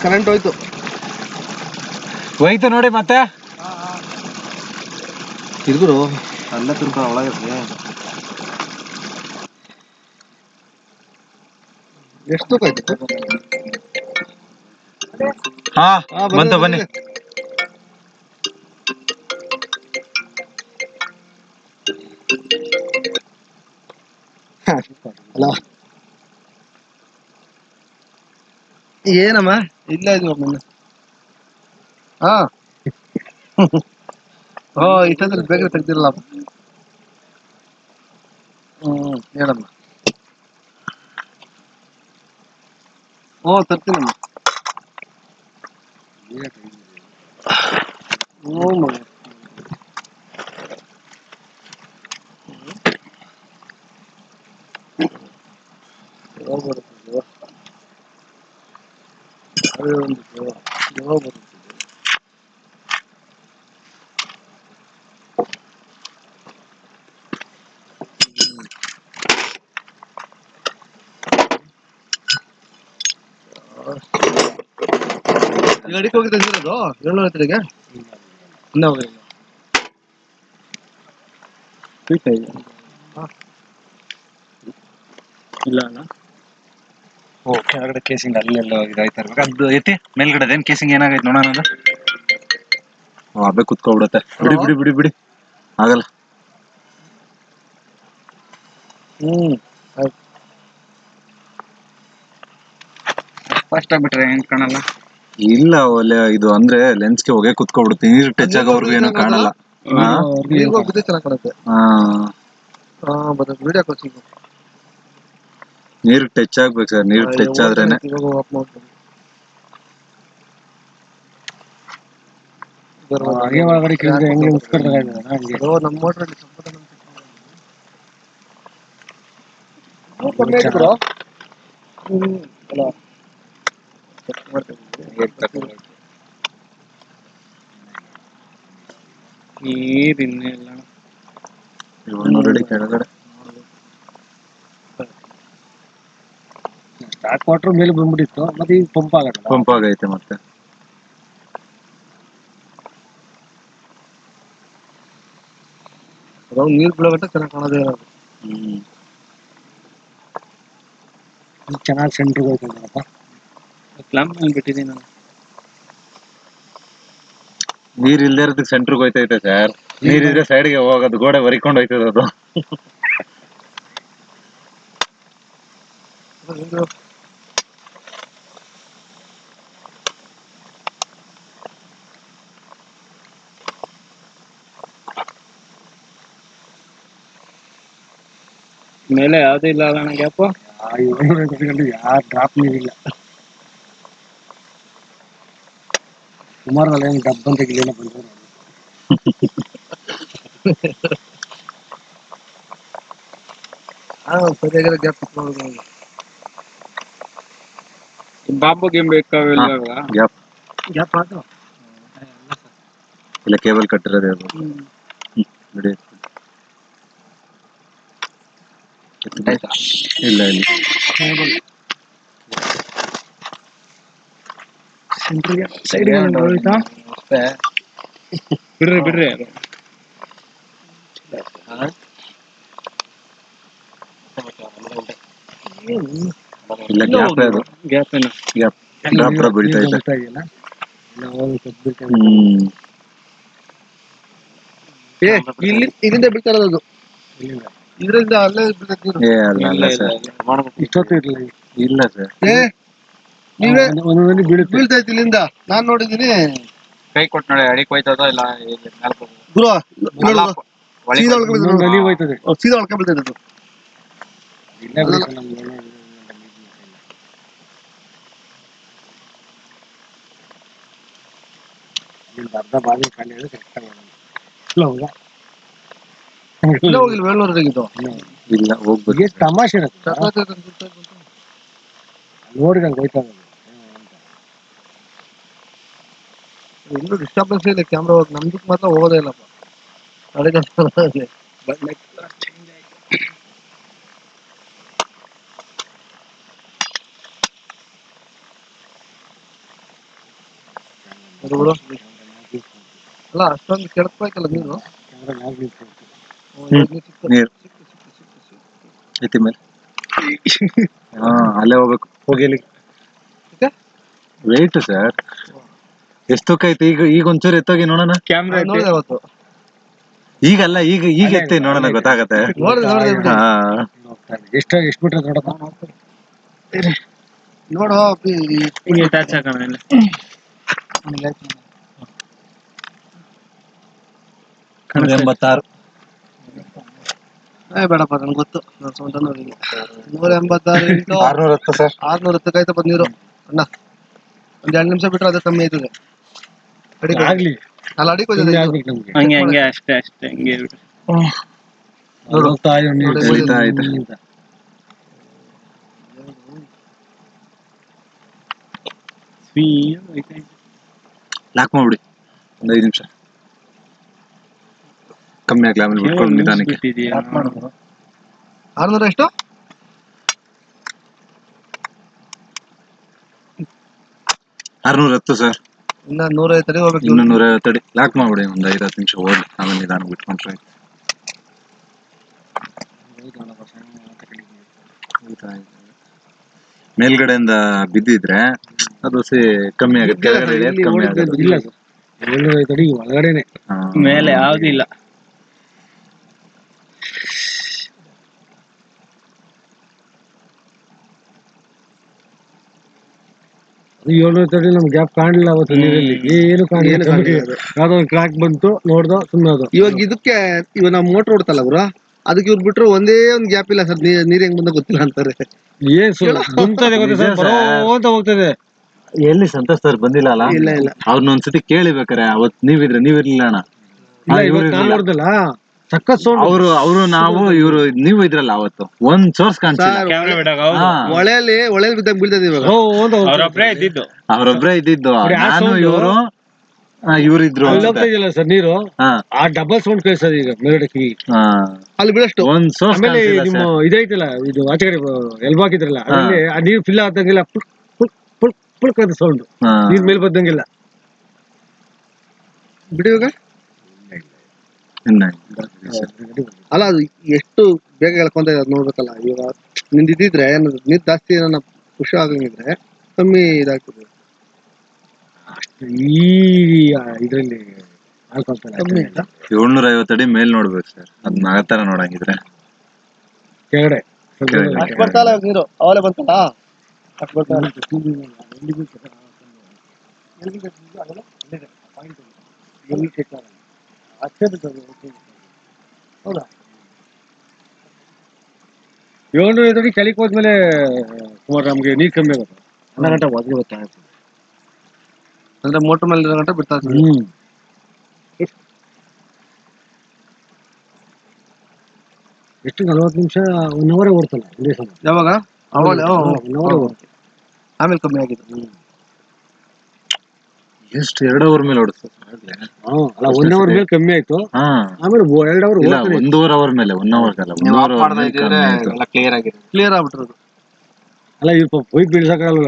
Current ಹೋಯ್ತು ನೋಡಿ ಮತ್ತೆ ತಿರ್ಗುರು ಅಲ್ಲ ತಿರ್ಗ ಒಳಗೆ ಎಷ್ಟು ತೂಕ ಹಾ ಬಂತು ಬನ್ನಿ. ಅಲ್ಲ ಏನಮ್ಮ ಇಲ್ಲ ಇದೀವ ಮೊನ್ನೆ. ಹಾ ಓ ಇಷ್ಟಂದ್ರೆ ಬೇಗ ತೆಗ್ದಿರಲ್ಲ. ಹೇಳಮ್ಮ. ತರ್ತೀನಮ್ಮ. ಮಗ ಅಡಿಗೆ ಹೋಗಿ ತೆಗ್ದಿರೋದು 700 ಎಕರೆಗೆ ಇನ್ನ ಹೋಗಿಲ್ಲ. ಇಲ್ಲ ಅಣ್ಣ. ಕೆಳಗಡೆ ಕೇಸಿಂಗ್ ಅಲ್ಲೆಲ್ಲ ಇದಾಯ್ತಾ ಇರ್ಬೇಕು. ಅದು ಐತಿ ಮೇಲ್ಗಡೆ ಏನ್ ಕೇಸಿಂಗ್ ಏನಾಗೈತೆ ನೋಡೋಣ. ಅದು ಅಬ್ಬೆ ಕುತ್ಕೊಬಿಡುತ್ತೆ. ಬಿಡಿ ಆಗಲ್ಲ. ಫಸ್ಟ್ ಆಗ್ಬಿಟ್ರೆ ಏನ್ ಕಾಣಲ್ಲ. ಇಲ್ಲ ಒಳ್ಳೆ ಇದು ಅಂದ್ರೆ ಲೆನ್ಸ್ಗೆ ಹೊಗೆ ಕುತ್ಕೊಬಿಡುತ್ತೆ. ನೀರು ಟಚ್ ಆಗೋವರೆಗೂ ಏನೋ ಕಾಣಲ್ಲ. ನೀರು ಟಚ್ ಆಗ್ಬೇಕು ಸರ್. ನೀರು ಟಚ್ ಆದ್ರೇನೆ. ನಮ್ಮ ಮೋಟ್ರಲ್ಲಿ ನೀರಿನ್ನೆಲ್ಲ ರೆಡಿ ಕೆಳಗಡೆ ಸ್ಟಾಕ್ ವಾಟರ್ ಮೇಲೆ ಬಂದ್ಬಿಟ್ಟಿತ್ತು. ಮತ್ತೆ ಈಗ ಪಂಪ್ ಆಗೈತೆ ಮತ್ತೆ. ನೀರ್ ಬೀಳಗಟ್ಟ ಚೆನ್ನಾಗಿ ಕಾಣೋದೇ. ಚೆನ್ನಾಗಿ ಸೆಂಟ್ರಿಗೆ ಹೋಗ್ತದಪ್ಪ. ಕ್ಲಾಂಪ್ ಮೇಲೆ ಬಿಟ್ಟಿದ್ದೀನಿ ನಾನು. ನೀರ್ ಇಲ್ದೇ ಇರೋದಕ್ಕೆ ಸೆಂಟ್ರಿಗೆ ಹೋಯ್ತೈತೆ ಸರ್. ನೀರಿದ್ರೆ ಸೈಡ್ಗೆ ಹೋಗೋದು, ಗೋಡೆ ಒರಿಕೊಂಡು ಹೋಯ್ತದ ಅದು. ಮೇಲೆ ಯಾವ್ದು ಇಲ್ಲ ಅಣ್ಣ ಗ್ಯಾಪ್. ಯಾರು ಡ್ರಾಪ್ ನೀರಿಲ್ಲ. ಸುಮಾರು ಏನು ಡಬ್ಬ ಅಂತ ಗಿಲೇನ ಬಂದ್ರು. ಸರಿಯಾಗಿರೋ ಗ್ಯಾಪ್ ಬಾಂಬು ಗೇಮ್ ಬೇಕಾವಿಲ್ಲ. ಗ್ಯಾಪ್ ಅದು ಇಲ್ಲ ಕೇಬಲ್ ಕಟ್ಟಿರೋದೇ ಅದು. ಇಲ್ಲ ಸೈಡ್ಗೆ ಬಿಡ್ರಿ. ಇಲ್ಲ ಗ್ಯಾಪ್ ಅದು. ಗ್ಯಾಪ್ ಡ್ರಾಪ್ ಬೀಳ್ತಾ ಇದೆ. ಇಲ್ಲಿಂದ ಬೀಳ್ತಾ ಇರೋದು. ಇದರಿಂದ ಅಲ್ಲೇ ಇಷ್ಟೊತ್ತು ಇರ್ಲಿಲ್ಲ. ಇಲ್ಲ ಸರ್. ನೀವೇ ಬೀಳ್ತಾ ಇತ್ತು ಇಲ್ಲಿಂದ. ನಾನ್ ನೋಡಿದೀನಿ. ಕೈ ಕೊಟ್ಟು ನೋಡಿ ಅಡಿಗೆ ಹೋಯ್ತದ ಇಲ್ಲ ಸೀದಾ ಒಳಕ ಬೀಳ್ತದೆ ಅದು. ಅರ್ಧ ಬಾಗಿ ಖಾಲಿ ಇಲ್ಲ ಹೋಗ್ಬೇಕು. ತಮಾಷೆ ನೋಡಿದಂಗೆ ಹೋಯ್ತಾ ಇನ್ನೂ ಡಿಸ್ಟರ್ಬೆನ್ಸ್ ಇದೆ. ಕ್ಯಾಮ್ರಾ ನಮ್ದಕ್ಕೆ ಮಾತ್ರ ಹೋಗೋದೇ ಇಲ್ಲಪ್ಪ. ಅದು ಬಿಡು. ಅಲ್ಲ ಅಷ್ಟೊಂದು ಕೆಳಕ್ಬೇಕಲ್ಲ ನೀರು. ನೀರು ಐತಿ ಮೇಲೆ. ಹಾ ಅಲ್ಲೇ ಹೋಗ್ಬೇಕು. ಹೋಗಿ ವೆಯ್ಟ್ ಸರ್ ಎಷ್ಟು ತೂಕ ಐತಿ? ಈಗ ಒಂಚೂರು ಎತ್ತೋಗಿ ನೋಡೋಣ. ಕ್ಯಾಮ್ರಾ ನೋಡಿದೆ ಅವತ್ತು. ಈಗಲ್ಲ, ಈಗ ಎತ್ತಿ ನೋಡೋಣ, ಗೊತ್ತಾಗತ್ತೆ. ನೋಡಿದೆ ಬಿಡಿ. ಹಾ ಎಷ್ಟು ಬಿಟ್ರೆ ನೋಡಪ್ಪ. ನೋಡು ಹಿಂಗೆ ಟಚ್ ಹಾಕೋಣ ಇಲ್ಲ. ಎಂಬತ್ತಾರು. ಬೇಡಪ್ಪ ನನ್ಗೆ ಗೊತ್ತು. 186 ಇಂಟು 610 ಸರ್. 610 ಆಯ್ತಪ್ಪ ನೀರು ಅಣ್ಣ. ಒಂದ್ 2 ನಿಮಿಷ ಬಿಟ್ರೆ ಅದು ಕಮ್ಮಿ ಆಯ್ತದೆ. ಆಗ್ಲಿ ಅಲ್ಲ ಅಡಿಗೆ ಸುಮ್ನೆ ಆಗ್ಬೇಕು ನಮ್ಗೆ. ಹಂಗೆ ಅಷ್ಟೇ ಹಿಂಗೆ ಬಿಡು. ನೋಡು. ಹೋಗ್ತಾ ಇದೀವಿ ನೀರು ನೋಡಿ, ಎಳಿತಾ ಐತೆ. ಲಾಕ್ ಮಾಡ್ಬಿಡಿ ಒಂದು 5 ನಿಮಿಷ. ಕಮ್ಮಿ ಆಗ್ಲಿ, ಆಮೇಲೆ ಬಿಟ್ಕೊಂಡು ನಿಧಾನಕ್ಕೆ. 600 ಎಷ್ಟು? 610 ಸರ್. ಇನ್ನ 150 ಅಡಿ ಹೋಗ್ಬೇಕು. ಇನ್ನು 150 ಅಡಿ. ಲಾಕ್ ಮಾಡ್ಬಿಡಿ ಒಂದು 5-10 ನಿಮಿಷ ಹೋಗ್ಲಿ, ಆಮೇಲೆ ನಿಧಾನ ಬಿಟ್ಕೊಂಡ್ರೆ ಆಯ್ತು. ಮೇಲ್ಗಡೆಯಿಂದ ಬಿದ್ದಿದ್ರೆ ಅದು ಕಮ್ಮಿ ಆಗುತ್ತೆ, ಕೆಳಗಡೆ ಇಳಿಯೋದು ಕಮ್ಮಿ ಆಗುತ್ತೆ. ಇಲ್ಲ ಸರ್, 705 ಅಡಿ ಒಳಗಡೆನೆ. ಹಾ. ಮೇಲೆ ಯಾವ್ದು ಇಲ್ಲ. ಅದು 705 ಅಡಿ ನಮ್ಗೆ ಗ್ಯಾಪ್ ಕಾಣಲಿಲ್ಲ ಅವತ್ತು ನೀರಲ್ಲಿ. ಏನು ಕಾಣಲಿಲ್ಲ. ಯಾವ್ದೋ ಒಂದು ಕ್ರಾಕ್ ಬಂತು, ನೋಡ್ದೋ ಸುಮ್ಮನೆ ಅದು. ಇವಾಗ ಇದಕ್ಕೆ ಇವಾಗ ನಾವು ಮೋಟರ್ ಹೊಡ್ತಲ್ಲ ಬ್ರೋ, ಅದಕ್ಕೆ ಇವ್ರು ಬಿಟ್ರು ಒಂದೇ ಒಂದು ಗ್ಯಾಪ್ ಇಲ್ಲ ಸರ್. ನೀರ್ ಹೆಂಗ್ ಬಂದ ಗೊತ್ತಿಲ್ಲ ಅಂತಾರೆ. ಏನ್ ದುಮ್ತದೆ ಗೊತ್ತಾ ಸರ್, ಬರೋ ಅಂತ ಹೋಗ್ತದೆ. ಎಲ್ಲಿ ಸಂತೋಷ್ ಸರ್ ಬಂದಿಲ್ಲ ಅಲ್ಲ? ಇಲ್ಲ ಅವ್ರನ್ನ ಒಂದ್ಸತಿ ಕೇಳಿ ಬೇಕಾರೆ. ಅವತ್ ನೀವಿರ್ಲಿಲ್ಲ ಅಣ್ಣ. ಇಲ್ಲ ಇವತ್ತು ನಾನು ನೋಡ್ದಲ್ಲ, ಸಖತ್ ಸೌಂಡ್. ಅವರು ನಾವು ಇವ್ರು ನೀವು ಇದ್ರಲ್ಲ ಅವತ್ತು. ಒಂದ್ ಸೋರ್ಸ್ ಕಾಣಿಸಿಲ್ಲ. ಕ್ಯಾಮ್ರಾ ಬಿಡಾಗ ಹೊಳೆಯಲ್ಲಿ ಬಿದ್ದಾಗ ಬೀಳ್ತದೆ ಇವಾಗ. ಅವ್ರೊಬ್ರೇ ಇದ್ದಿದ್ದು. ಅವ್ರೊಬ್ರೇ ಇದ್ದಿದ್ದು. ನೋಡಿ, ಆ ನಾನು sound- ಇವ್ರಿದ್ರು. ಅಲ್ಲಿ ಹೋಗ್ತಾ ಇದೆಯಲ್ಲ ಸರ್ ನೀರು, ಹಾ ಆ ಡಬಲ್ ಸೌಂಡ್ ಕೇಳಿಸ್ತದೆ ಈಗ ಮೇಲ್ಗಡೆ ಕಿವಿ. ಹಾ ಅಲ್ಲಿ ಬೀಳಷ್ಟು. ಒಂದ್ ಸೋರ್ಸ್ ಆಮೇಲೆ ನಿಮ್ಮ ಇದೈತಲ್ಲ, ಇದು ಆಚೆ ಕಡೆ ಎಲ್ಬ ಹಾಕಿದ್ರಲ್ಲ, ಅದ್ರಲ್ಲಿ ಆ ನೀರು ಫಿಲ್ ಆದಂಗಿಲ್ಲ, ಪುಳ್ ಪುಳ್ ಪುಳ್ ಪುಳ್ ಅಂತ ಸೌಂಡ್. ನೀರ್ ಮೇಲ್ ಬಂದಂಗಿಲ್ಲ. ಬಿಡಿ ಇವಾಗ. ಅಲ್ಲ ಅದು ಎಷ್ಟು ಬೇಗ ಹೇಳ್ಕೊಂತ ಇದೆ ನೋಡ್ಬೇಕಲ್ಲ. ಇವಾಗ ನಿಂದಿದ್ರೆ ನೀರ್ ಜಾಸ್ತಿ ಏನೋ ಖುಷಿ ಆಗಂಗಿದ್ರೆ ಕಮ್ಮಿ ಇದಾಗ್ತದೆ. ಅಷ್ಟು ಈ ಇದ್ರಲ್ಲಿ ಕಮ್ಮಿ ಇಲ್ಲ. 750 ಅಡಿ ಮೇಲ್ ನೋಡ್ಬೇಕು ಸರ್. ಅದ್ನ ಆ ತರ ನೋಡಂಗಿದ್ರೆ ಕೆಳಗಡೆ ಅಷ್ಟು ಬರ್ತಾಲ್ಲ ಇವಾಗ ನೀರು. ಅವಲೇ ಬಂತಲ್ಲ ಅಷ್ಟು ಬರ್ತಾ ಹೌದಾ? 705 ಅಡಿ ಕೆಳಗೆ ಹೋದ್ಮೇಲೆ ಸುಮಾರು ನಮ್ಗೆ ನೀರ್ ಕಮ್ಮಿ ಆಗುತ್ತೆ. 1 ಗಂಟೆ ಒಳಗೆ ಗೊತ್ತಾಗುತ್ತೆ. ಅಂದ್ರೆ ಮೋಟರ್ ಮೇಲೆ ಇರೋ ಗಂಟೆ ಬಿಡ್ತಾ ಇರ್ತೀವಿ. ಎಷ್ಟು 40 ನಿಮಿಷ 1 ಅವರ್ ಓಡ್ತಲ್ಲ ಒಂದೇ ಸಲ. ಯಾವಾಗ? ಅವಳೆ 1 ಅವರ್ ಓಡ್ತು. ಆಮೇಲೆ ಕಮ್ಮಿ ಆಗಿದೆ. ಎಷ್ಟು 2 ಅವರ್ ಮೇಲೆ ಓಡುತ್ತೆ ಅಲ್ಲ 1 ಅವರ್ ಮೇಲೆ ಕಮ್ಮಿ ಆಯ್ತು. ಹಾ ಆಮೇಲೆ 2 ಅವರ್ ಇಲ್ಲ 1.5 ಅವರ್ ಮೇಲೆ 1 ಅವರ್ ಅಲ್ಲ 1.5 ಅವರ್ ಮೇಲೆ ಕಮ್ಮಿ ಆಯ್ತು. ಕ್ಲಿಯರ್ ಆಗ್ಬಿಟ್ಟಿರೋದು. ಅಲ್ಲ ಇವ್ರು ಪೈಪ್ ಬೀಳ್ಸಕ್ಕಾಗಲ್ಲ.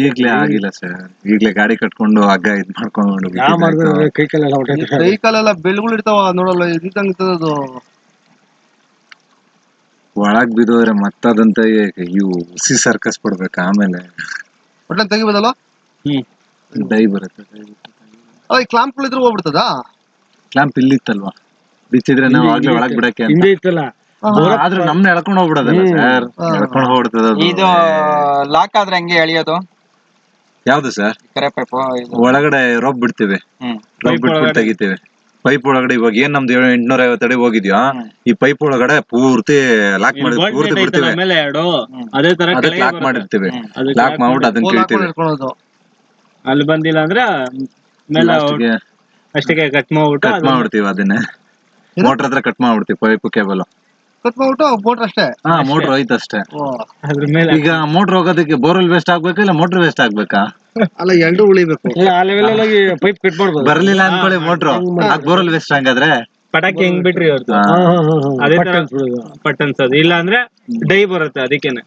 ಈಗ್ಲೇ ಆಗಿಲ್ಲ ಸರ್. ಈಗ್ಲೇ ಗಾಡಿ ಕಟ್ಕೊಂಡು ಹಗ್ಗ ಇದ್ ಮಾಡ್ಕೊಂಡು ಯಾವ ಮಾಡಿದ್ರೆ ಕೈ ಕಾಲೆಲ್ಲ ಹೊಟ್ಟೆ. ಕೈ ಕಾಲೆಲ್ಲ ಬೆಳ್ಳುಗಳು ಇರ್ತಾವ ನೋಡಲ್ಲ. ಇದ್ದಂಗ ಇರ್ತದ. ಒಳಗ್ ಬಿದ್ದೋದ್ರೆ ಮತ್ತದಂತ ಇವು ಹುಸಿ ಸರ್ಕಸ್ ಪಡ್ಬೇಕು. ಆಮೇಲೆ ಒಟ್ಟ ತೆಗಿಬೋದಲ್ಲ. ಡೈ ಬರುತ್ತೆ. ಕ್ಲಾಂಪ್ ಇದ್ರು ಹೋಗ್ಬಿಡ್ತದ. ಕ್ಲಾಂಪ್ ಇಲ್ಲಿತ್ತಲ್ವಾ, ಬಿಚ್ಚಿದ್ರೆ ನಾವು ಆಗ್ಲೇ ಒಳಗ್ ಬಿಡಕ್ಕೆ ಅಂತ. ಹಿಂದೆ ಇತ್ತಲ್ಲ, ಆದ್ರೆ ನಮ್ನ ಎಳ್ಕೊಂಡ್ ಹೋಗ್ಬಿಡೋದಲ್ಲ ಸರ್. ಎಳ್ಕೊಂಡ್ ಹೋಗ್ಬಿಡ್ತದ. ಇದು ಲಾಕ್ ಆದ್ರೆ ಹಂಗೆ ಎಳಿಯೋದು. ಯಾವ್ದು ಸರ್? ಕರೆ ಪೈಪ್ ಒಳಗಡೆ ರೋಪ್ ಬಿಡ್ತೀವಿ. ರೋಪ್ ಬಿಟ್ಬಿಟ್ಟು ತೆಗಿತೀವಿ. ಪೈಪ್ ಒಳಗಡೆ ಇವಾಗ ಏನ್ ನಮ್ದು 850 ಅಡಿ ಹೋಗಿದ್ಯಾ, ಈ ಪೈಪ್ ಒಳಗಡೆ ಪೂರ್ತಿ ಲಾಕ್ ಮಾಡಿ ಪೂರ್ತಿ ಬಿಡ್ತೀವಿ. ಅದೇ ತರ ಅದಕ್ಕೆ ಲಾಕ್ ಮಾಡಿರ್ತೀವಿ. ಲಾಕ್ ಮಾಡ್ಬಿಟ್ಟು ಅದನ್ನ ಕೇಳ್ತೀವಿ. ಅಲ್ಲಿ ಬಂದಿಲ್ಲ ಅಂದ್ರೆ ಮೇಲೆ ಅಷ್ಟಕ್ಕೆ ಕಟ್ ಮಾಡ್ಬಿಡ್ತೀವಿ. ಅದನ್ನೇ ಮೋಟರ್ ಹತ್ರ ಕಟ್ ಮಾಡ್ಬಿಡ್ತೀವಿ. ಪೈಪ್ ಕೇಬಲ್ ಕಟ್ ಮಾಡ್ಬಿಟ್ಟು ಮೋಟರ್ ಅಷ್ಟೇ. ಹಾ ಮೋಟರ್ ಹೋಯ್ತು ಅಷ್ಟೇ. ಅದ್ರ ಮೇಲೆ ಈಗ ಮೋಟರ್ ಹೋಗೋದಕ್ಕೆ ಬೋರ್ವೆಲ್ ವೇಸ್ಟ್ ಆಗ್ಬೇಕಾ ಇಲ್ಲ ಮೋಟರ್ ವೇಸ್ಟ್ ಆಗ್ಬೇಕಾ? ಅಲ್ಲ ಎರಡು ಉಳಿಬೇಕು. ಆ ಲೆವೆಲ್ ಆಗಿ ಪೈಪ್ ಕಟ್ ಮಾಡ್ಬೋದು. ಬರ್ಲಿಲ್ಲ ಅನ್ಕೊಳ್ಳಿ ಮೋಟ್ರು, ಬೋರ್ವೆಲ್ ವೇಸ್ಟ್ ಹಂಗಾದ್ರೆ ಪಟಾಕಿ ಹೆಂಗ್ ಬಿಟ್ರಿ ಅವ್ರದ್ದು ಅದೇ ತರ ಪಟ್ ಅನ್ಸೋದು. ಇಲ್ಲ ಅಂದ್ರೆ ಡೈ ಬರುತ್ತೆ ಅದಕ್ಕೇನೆ.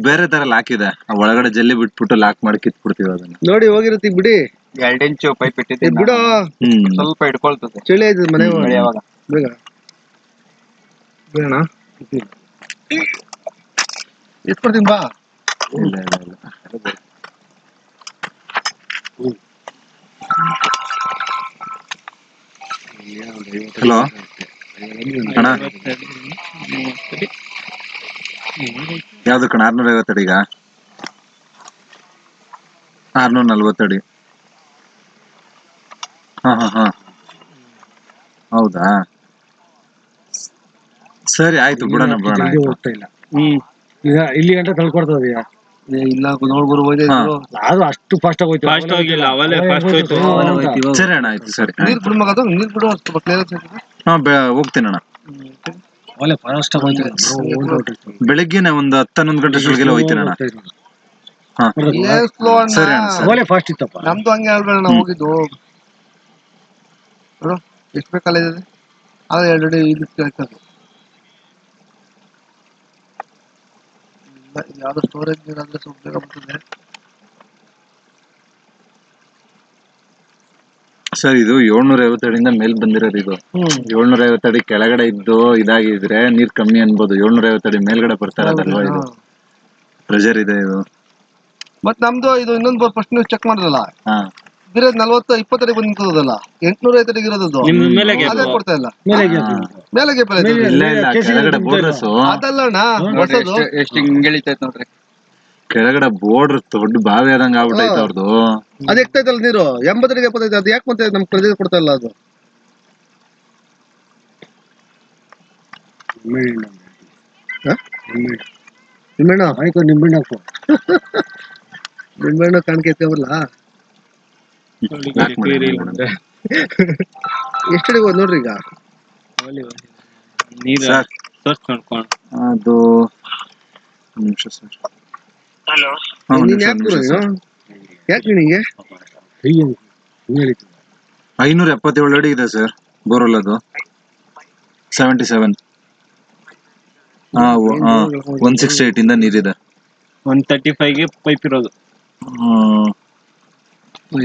ಬೇರೆ ತರ ಲಾಕ್ ಇದೆ, ಆ ಒಳಗಡೆ ಜಲ್ಲಿ ಬಿಟ್ಬಿಟ್ಟು ಲಾಕ್ ಮಾಡಿ ಕಿತ್ಬಿಡ್ತೀವಿ ಅದನ್ನ. ನೋಡಿ ಹೋಗಿರತ್ತಿ ಬಿಡಿ 2 ಇಂಚು ಪೈಪ್ ಏ, ಇಟ್ಟಿದ್ದೀನಿ ಬಿಡೋ ಸ್ವಲ್ಪ ಹಿಡ್ಕೊಳ್ತದೆ ಚಳಿ ಆಯ್ತದ ಮನೆ ಒಳಗೆ. ಬೆಳೆಯುವಾಗ. ಬೇಗ ಬೇಡ ಎತ್ಕೊಡ್ತೀನಿ ಬಾ. ಇಲ್ಲ ಇಲ್ಲ ಇಲ್ಲ. ಹಲೋ ಅಣ್ಣ, ಯಾವ್ದು ಕಣ? 650 ಅಡಿಗ 640 ಅಡಿ. ಹಾ ಹೌದಾ, ಸರಿ ಆಯ್ತು, ಬಿಡೋಣ ಬಿಡೋಣ ಜಲ್ದಿ ಆಯ್ತು. ಹೋಗ್ತಾ ಇಲ್ಲ. ಈಗ ಇಲ್ಲಿ ಗಂಟ ತಳ್ಕೊಡ್ತದ ಈಗ. ಏ, ಇಲ್ಲ ನೋಡ್ಬರು ಹಾ. ಅದು ಅಷ್ಟು ಫಾಸ್ಟ್ ಆಗಿ ಹೋಯ್ತು. Fast ಹೋಗಿಲ್ಲ, ಅವಲೇ fast ಹೋಯ್ತು. ಸರಿ ಅಣ್ಣ ಆಯ್ತು, ಸರಿ ನೀರ್ ಬಿಡು ಮಗ, ಅದು ನೀರ್ ಬಿಡು, ಸ್ವಲ್ಪ ಕ್ಲಿಯರೆನ್ಸ್ ಐತೆ. ಹಾ ಹೋಗ್ತೀನಿ ಅಣ್ಣ. ಒಲೆ ಫಾಸ್ಟ್ ಆಗಿ ಹೋಯ್ತು. ಬೆಳಿಗ್ಗೆನೆ ಒಂದು 10-11 ಗಂಟೆ ಅಷ್ಟೊಳಗೆಲ್ಲ ಹೋಗ್ತೀನಿ ಅಣ್ಣ. ಹಾ ಏ, ಸ್ಲೋ ಅಣ್ಣ. ಸರಿ ಅಣ್ಣ, ಸರಿ. ಒಲೆ ಫಾಸ್ಟ್ ಇತ್ತಪ್ಪ. ನಮ್ದು ಹಂಗೆ ಹೇಳ್ಬೇಡ, ನಾವು ಹೋಗಿದ್ದು ನೋಡು ಎಷ್ಟು ಬೇಕಲ್ಲ ಇದೆ. ಆದ್ರೆ 2 ಅಡಿ ಇದು ಕೇಳ್ತದೆ. ಯಾವ್ದು ಸ್ಟೋರೇಜ್ ನೀರ್ ಅಂದ್ರೆ ಸ್ವಲ್ಪ ಬೇಗ ಬರ್ತದೆ. ಸರ್ ಇದು 750 ಅಡಿಯಿಂದ ಮೇಲ್ ಬಂದಿರೋದು. ಇದು 750 ಅಡಿ ಕೆಳಗಡೆ ಇದ್ದು ಇದಾಗಿದ್ರೆ ನೀರ್ ಕಮ್ಮಿ ಅನ್ಬೋದು. 750 ಅಡಿ ಮೇಲ್ಗಡೆ ಬರ್ತಾ ಇರೋದಲ್ವಾ, ಇದು ಪ್ರೆಷರ್ ಇದೆ ಇದು. ಮತ್ ನಮ್ದು ಇದು ಇನ್ನೊಂದು ಫಸ್ಟ್ ನೀವು ಚೆಕ್ ಮಾಡಿದ್ರಲ್ಲ, ಹಾ ಬೇರೆ 40-20 ಅಡಿ ಬಂದ್ ನಿಂತದಲ್ಲ, 850 ಅಡಿಗೆ ಇರೋದು. ನಿಮ್ದು ಮೇಲೆ ಅದೇ ಕೊಡ್ತಾ ಇಲ್ಲ. ಮೇಲೆ ಮೇಲೆ ಗೇಪ್ ಐತೆ. ಇಲ್ಲ ಇಲ್ಲ, ಕೆಳಗಡೆ ಬೋರ್ಡ್ರಸ್, ಅದಲ್ಲ ಅಣ್ಣ, ನೋಡ್ರಿ ಹೊಸದು. ಎಷ್ಟು ಹಿಂಗ್ ಇಳಿತೈತೆ ನೋಡ್ರಿ. ಕೆಳಗಡೆ ಬೋರ್ಡ್ರ್ ದೊಡ್ಡ ಬಾವಿ ಆದಂಗ ಆಗ್ಬಿಟ್ಟೈತೆ ಅವ್ರದ್ದು. ಅದ್ ಎಕ್ತೈತಲ್ಲ ನೀರು 80 ಅಡಿಗೆ 75, ಅದು ಯಾಕೆ ಮತ್ತೆ ನಮ್ ಪ್ರದೇಶ ಕೊಡ್ತಾ ಇಲ್ಲ ಅದು? ನಿಮ್ಮೆಣ್ಣ ಆಯ್ತು, ನಿಂಬೆಣ್ಣೆ ಹಾಕು. ನಿಮ್ಮೆಣ್ಣ ಕಾಣಿಕೆ ಎತ್ತವಲ್ಲ. ಎಷ್ಟಡಿಗೆ ಹೋದ್ ನೋಡ್ರಿ ಈಗ. ನೀರು ಸರ್ ಸೋರ್ಸ್ ನೋಡ್ಕೊಂಡು. ಅದು ಒಂದ್ ನಿಮಿಷ ಸರ್. ನೀನ್ ಯಾಕೆ ಗುರು ನೀನು? ಯಾಕೆ ನಿನಗೆ? 577 ಅಡಿ ಇದೆ ಸರ್ ಬೋರ್ವೆಲ್. ಅದು 77. 168 ಇಂದ ನೀರಿದೆ. 135 ಗೆ ಪೈಪ್ ಇರೋದು.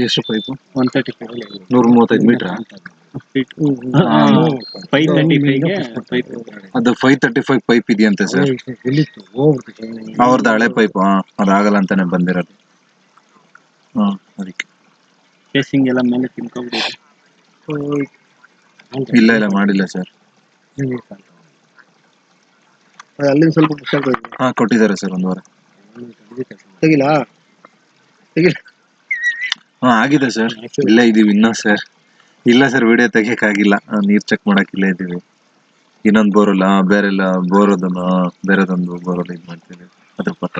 ಎಷ್ಟು ಪೈಪು? 135 135 ಮೀಟರ್. 535 ಗೆ ಪೈಪ್. ಅದು 535 ಪೈಪ್ ಇದೆಯಂತೆ ಸರ್. ಅವ್ರದ್ದು ಹಳೆ ಪೈಪ್. ಅದಾಗಲ್ಲ ಅಂತಾನೆ ಬಂದಿರೋದು. ಅದಕ್ಕೆ ಕೇಸಿಂಗ್ ಎಲ್ಲ ಮೇಲೆ ತಿನ್ಕೊಂಡ್ಬಿಟ್ಟಿದೆ. ಇಲ್ಲ ಇಲ್ಲ ಮಾಡಿಲ್ಲ ಸರ್. ಅಲ್ಲಿಂದ ಸ್ವಲ್ಪ ಖುಷಿ ಆಗ್ತದೆ. ಹಾ ಕೊಟ್ಟಿದ್ದಾರೆ ಸರ್ 1 ವಾರ. ತೆಗಿಲ್ಲ ತೆಗಿಲ್ಲ. ಹಾ ಆಗಿದೆ ಸರ್. ಇಲ್ಲೇ ಇದೀವಿ ಇನ್ನೂ ಸರ್. ಇಲ್ಲ ಸರ್, ವಿಡಿಯೋ ತೆಗಿಯಕ್ಕಾಗಿಲ್ಲ, ನೀರ್ ಚೆಕ್ ಮಾಡಕ್ ಇಲ್ಲೇ ಇದೀವಿ. ಇನ್ನೊಂದು ಬೋರಲ್ಲ ಬೇರೆಲ್ಲ ಬೋರೋದನ್ನು ಬೇರೆದೊಂದು ಬೋರಲ್ಲಿ ಇದು ಮಾಡ್ತೀವಿ, ಅದ್ರ ಪಕ್ಕ.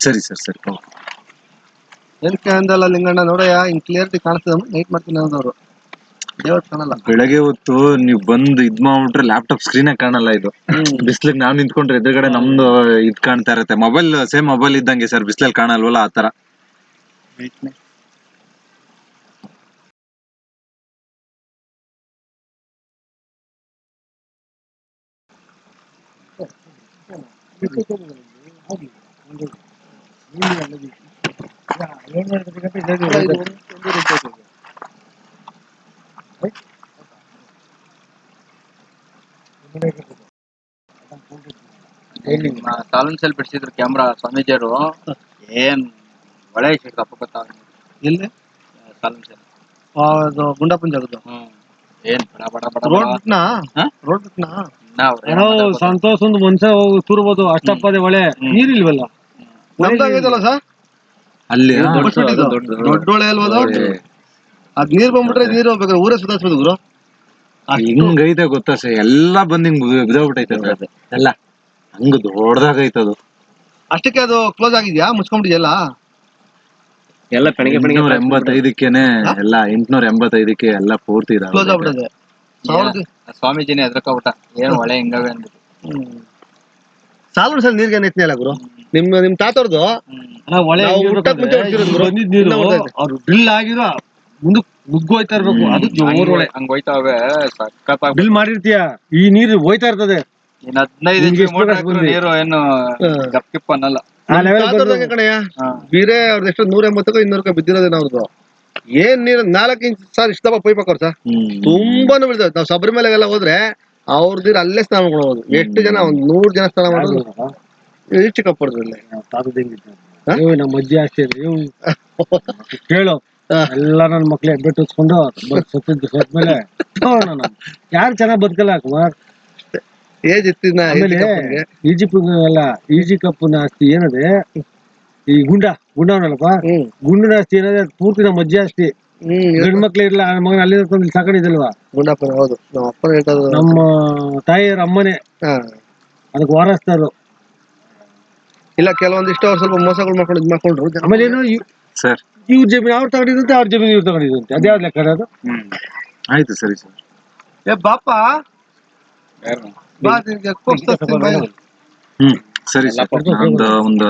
ಸರಿ ಸರ್, ಸರಿ ಓಕೆ. ಏನಕ್ಕೆ ಅಂದಲ್ಲ ಲಿಂಗಣ್ಣ, ನೋಡಯ್ಯ ಹಿಂಗ್ ಕ್ಲಿಯರಿಟಿ ಕಾಣಿಸ್ತದ, ನೈಟ್ ಮಾಡ್ತೀನಿ ಅನ್ನೋದವ್ರು ದೇವತ್ ಕಾಣಲ್ಲ. ಬೆಳಗ್ಗೆ ಹೊತ್ತು ನೀವು ಬಂದು ಇದ್ ಮಾಡ್ಬಿಟ್ರೆ ಲ್ಯಾಪ್ಟಾಪ್ ಸ್ಕ್ರೀನೇ ಕಾಣಲ್ಲ. ಇದು ಬಿಸ್ಲಿಗೆ ನಾವ್ ನಿಂತ್ಕೊಂಡ್ರೆ ಎದುರುಗಡೆ ನಮ್ದು ಇದ್ ಕಾಣ್ತಾ ಇರತ್ತೆ. ಮೊಬೈಲ್ ಸೇಮ್ ಮೊಬೈಲ್ ಇದ್ದಂಗೆ ಸರ್, ಬಿಸ್ಲಲ್ಲಿ ಕಾಣಲ್ವಲ್ಲ ಆ ತರ. ಸಾಲನ್ಸಲ್ಲಿ ಬಿಡಿಸಿದ್ರು ಕ್ಯಾಮ್ರಾ ಸ್ವಾಮೀಜಿಯವರು. ಏನ್ ಒಳ್ಳೆ ಸಿಕ್ಕಪ್ಪ ಗೊತ್ತಾ ಎಲ್ಲಿ ಸಾಲನ್ಸಲ್ಲಿ. ಅದು ಗುಂಡಪ್ಪನ ಜಾಗದ್ದು. ಏನ್ ಬಡ ಬಡ ಬಡ ರೋಡ್ ಬಿಟ್ನಾ? ಹಾ? ರೋಡ್ ಬಿಟ್ನಾ? ಸಂತೋಷ್ ಒಂದು ಮನುಷ್ಯ ತೂರ್ಬೋದು ಅಷ್ಟಪ್ಪದೆ ಒಳ್ಳೆ ನೀರಿಲ್ವಲ್ಲ. ನಮ್ದಾಗೈತಲ್ಲ ಸರ್ ಅಲ್ಲಿ ದೊಡ್ಡೊಳೆ ಅಲ್ವದು. ಅದ್ ನೀರ್ ಬಂದ್ಬಿಟ್ರೆ ನೀರು ಬೇಕಾದ್ರೆ ಊರೇ ಸುಧಾರಿಸ್ಬೋದು ಗುರು. ಹಿಂಗೈತೆ ಗೊತ್ತಾ ಸರ್, ಎಲ್ಲಾ ಬಂದ್ ಹಿಂಗ್ ಬಿದ್ದೋಗ್ಬಿಟ್ಟೈತೆ ಸರ್. ಎಲ್ಲ ಹಂಗ ದೊಡ್ಡದಾಗೈತದು. ಅಷ್ಟಕ್ಕೆ ಅದು ಕ್ಲೋಸ್ ಆಗಿದ್ಯಾ, ಮುಚ್ಕೊಂಡ್ಬಿಟ್ಟಿದೆಯಲ್ಲ? ಎಲ್ಲ ಪೆಣಿಗೆ 885ಕ್ಕೇನೆ ಎಲ್ಲ 885ಕ್ಕೆ ಎಲ್ಲ ಪೂರ್ತಿ ಕ್ಲೋಸ್ ಆಗ್ಬಿಟ್ಟದೆ. ಸ್ವಾಮೀಜಿನೇ ಹೆದರ್ಕೊಬಿಟ್ಟ, ಏನ್ ಒಳ್ಳೆ ಹಿಂಗವೆ ಅಂದ್ಬಿಟ್ಟು. ಸಾಲೂರು ಸಲ ನೀರ್ಗೆ ಏನ್ ಅಲ್ಲ ಗುರು. ನಿಮ್ ತಾತವ್ರದ್ದು ಒಳ್ಳೆ ನಾವು ಹುಟ್ಟಕ್ ಮುಂಚೆ ಹೊಡ್ಸಿರೋದು ಗುರು. ಬಂದಿದ್ ನೀರು ಅವ್ರು ಡ್ರಿಲ್ ಆಗಿರೋ ಮುಂದಕ್ ನುಗ್ಗೋಯ್ತಾ ಇರ್ಬೇಕು. ಅದು ಜೋರ್ ಒಳೆ ಹಂಗ್ ಹೋಯ್ತಾವೆ ಸಖತ್. ಡ್ರಿಲ್ ಮಾಡಿರ್ತೀಯ, ಈ ನೀರು ಹೋಯ್ತಾ ಇರ್ತದೆ. ಇನ್ 15 ನಿಮ್ಗೆ ಇಂಚ್ ಎಷ್ಟು ಮೋಟರ್ ಕಾಸು ಹಾಕಿದ್ರು ಬಂದಿ? ನೀರು ಏನು ಗಪ್ ಗಿಪ್ ಅನ್ನಲ್ಲ. ಆ ಲೆವೆಲ್ ಕಾದರ್ದಂಗೆ ಕಣಯ್ಯ ಬೀರೆ ಅವ್ರದ್ದು ಎಷ್ಟು 180 200 ಬಿದ್ದಿರೋದೇನ ಅವ್ರದ್ದು. ಏನ್ ನೀರು 4 ಇಂಚ್ ಸರ್ ಇಷ್ಟ ಪೈಪ್ ಹಾಕೋರ್ ಸರ್ ತುಂಬಾನು ಬೀಳ್ತದೆ. ನಾವು ಶಬರಿಮಲೆಗೆಲ್ಲ ಹೋದ್ರೆ ಅವ್ರ ನೀರು ಅಲ್ಲೇ ಸ್ನಾನ ಮಾಡ್ಬೋದು. ಎಷ್ಟು ಜನ 100 ಜನ ಸ್ನಾನ ಮಾಡೋದು ಈಚೆ ಕಪ್ಪಡ್ರಲ್ಲಿ. ನಮ್ಮ ಅಜ್ಜಿ ಅಷ್ಟೇ ಕೇಳು ಎಲ್ಲ ನನ್ನ ಮಕ್ಳು ಹೆಬ್ಬೆಟ್ಟು ಹಚ್ಕೊಂಡು ಸತ್ಮೇಲೆ ಯಾರು ಚೆನ್ನಾಗ್ ಬದುಕಲ್ಲ ಕುಮಾರ್. ಏಜ್ ಇತ್ತಿನ ಆಮೇಲೆ ಅಲ್ಲ ಈಜಿ ಕಪ್ಪನ ಆಸ್ತಿ ಏನದೆ ಈ ಗುಂಡವನಲ್ಲಪ್ಪ ಗುಂಡನ ಆಸ್ತಿ ಏನದೆ ಪೂರ್ತಿ ನಮ್ಮ ಅಜ್ಜಿ ಆಸ್ತಿ. ಗಂಡ್ ಮಕ್ಳು ಇರ್ಲ ಮಗನ ಅಲ್ಲಿಂದ ತಂದು ಸಾಕೊಂಡಿದ್ದಲ್ವಾ ಗುಂಡಪ್ಪನ. ಹೌದು ನಮ್ಮ ಅಪ್ಪನ ಹೇಳ್ತಾರೆ. ನಮ್ಮ ತಾಯಿಯರ ಅಮ್ಮನೆ ಅದಕ್ಕೆ ವಾರಸ್ತಾರು. ಇಲ್ಲ ಕೆಲವೊಂದಿಷ್ಟು ಅವ್ರು ಸ್ವಲ್ಪ ಮೋಸಗಳು ಮಾಡ್ಕೊಂಡು ಇದ್ ಮಾಡ್ಕೊಂಡ್ರು. ಆಮೇಲೆ ಏನು ಸರ್ ಇವ್ರ ಜಮೀನು ಅವ್ರು ತಗೊಂಡಿದಂತೆ ಅವ್ರ ಜಮೀನು ಇವ್ರು ತಗೊಂಡಿದಂತೆ ಅದ್ಯಾವ್ದು ಲೆಕ್ಕ ಅದು? ಆಯ್ತು ಸರಿ ಸರ್. ಏ ಬಾಪ ಬಾ ನಿನ್ಗೆ ಕೋಪಿಸ್ತೀನಿ ಬಾ. ಸರಿ ಸರ್. ಒಂದು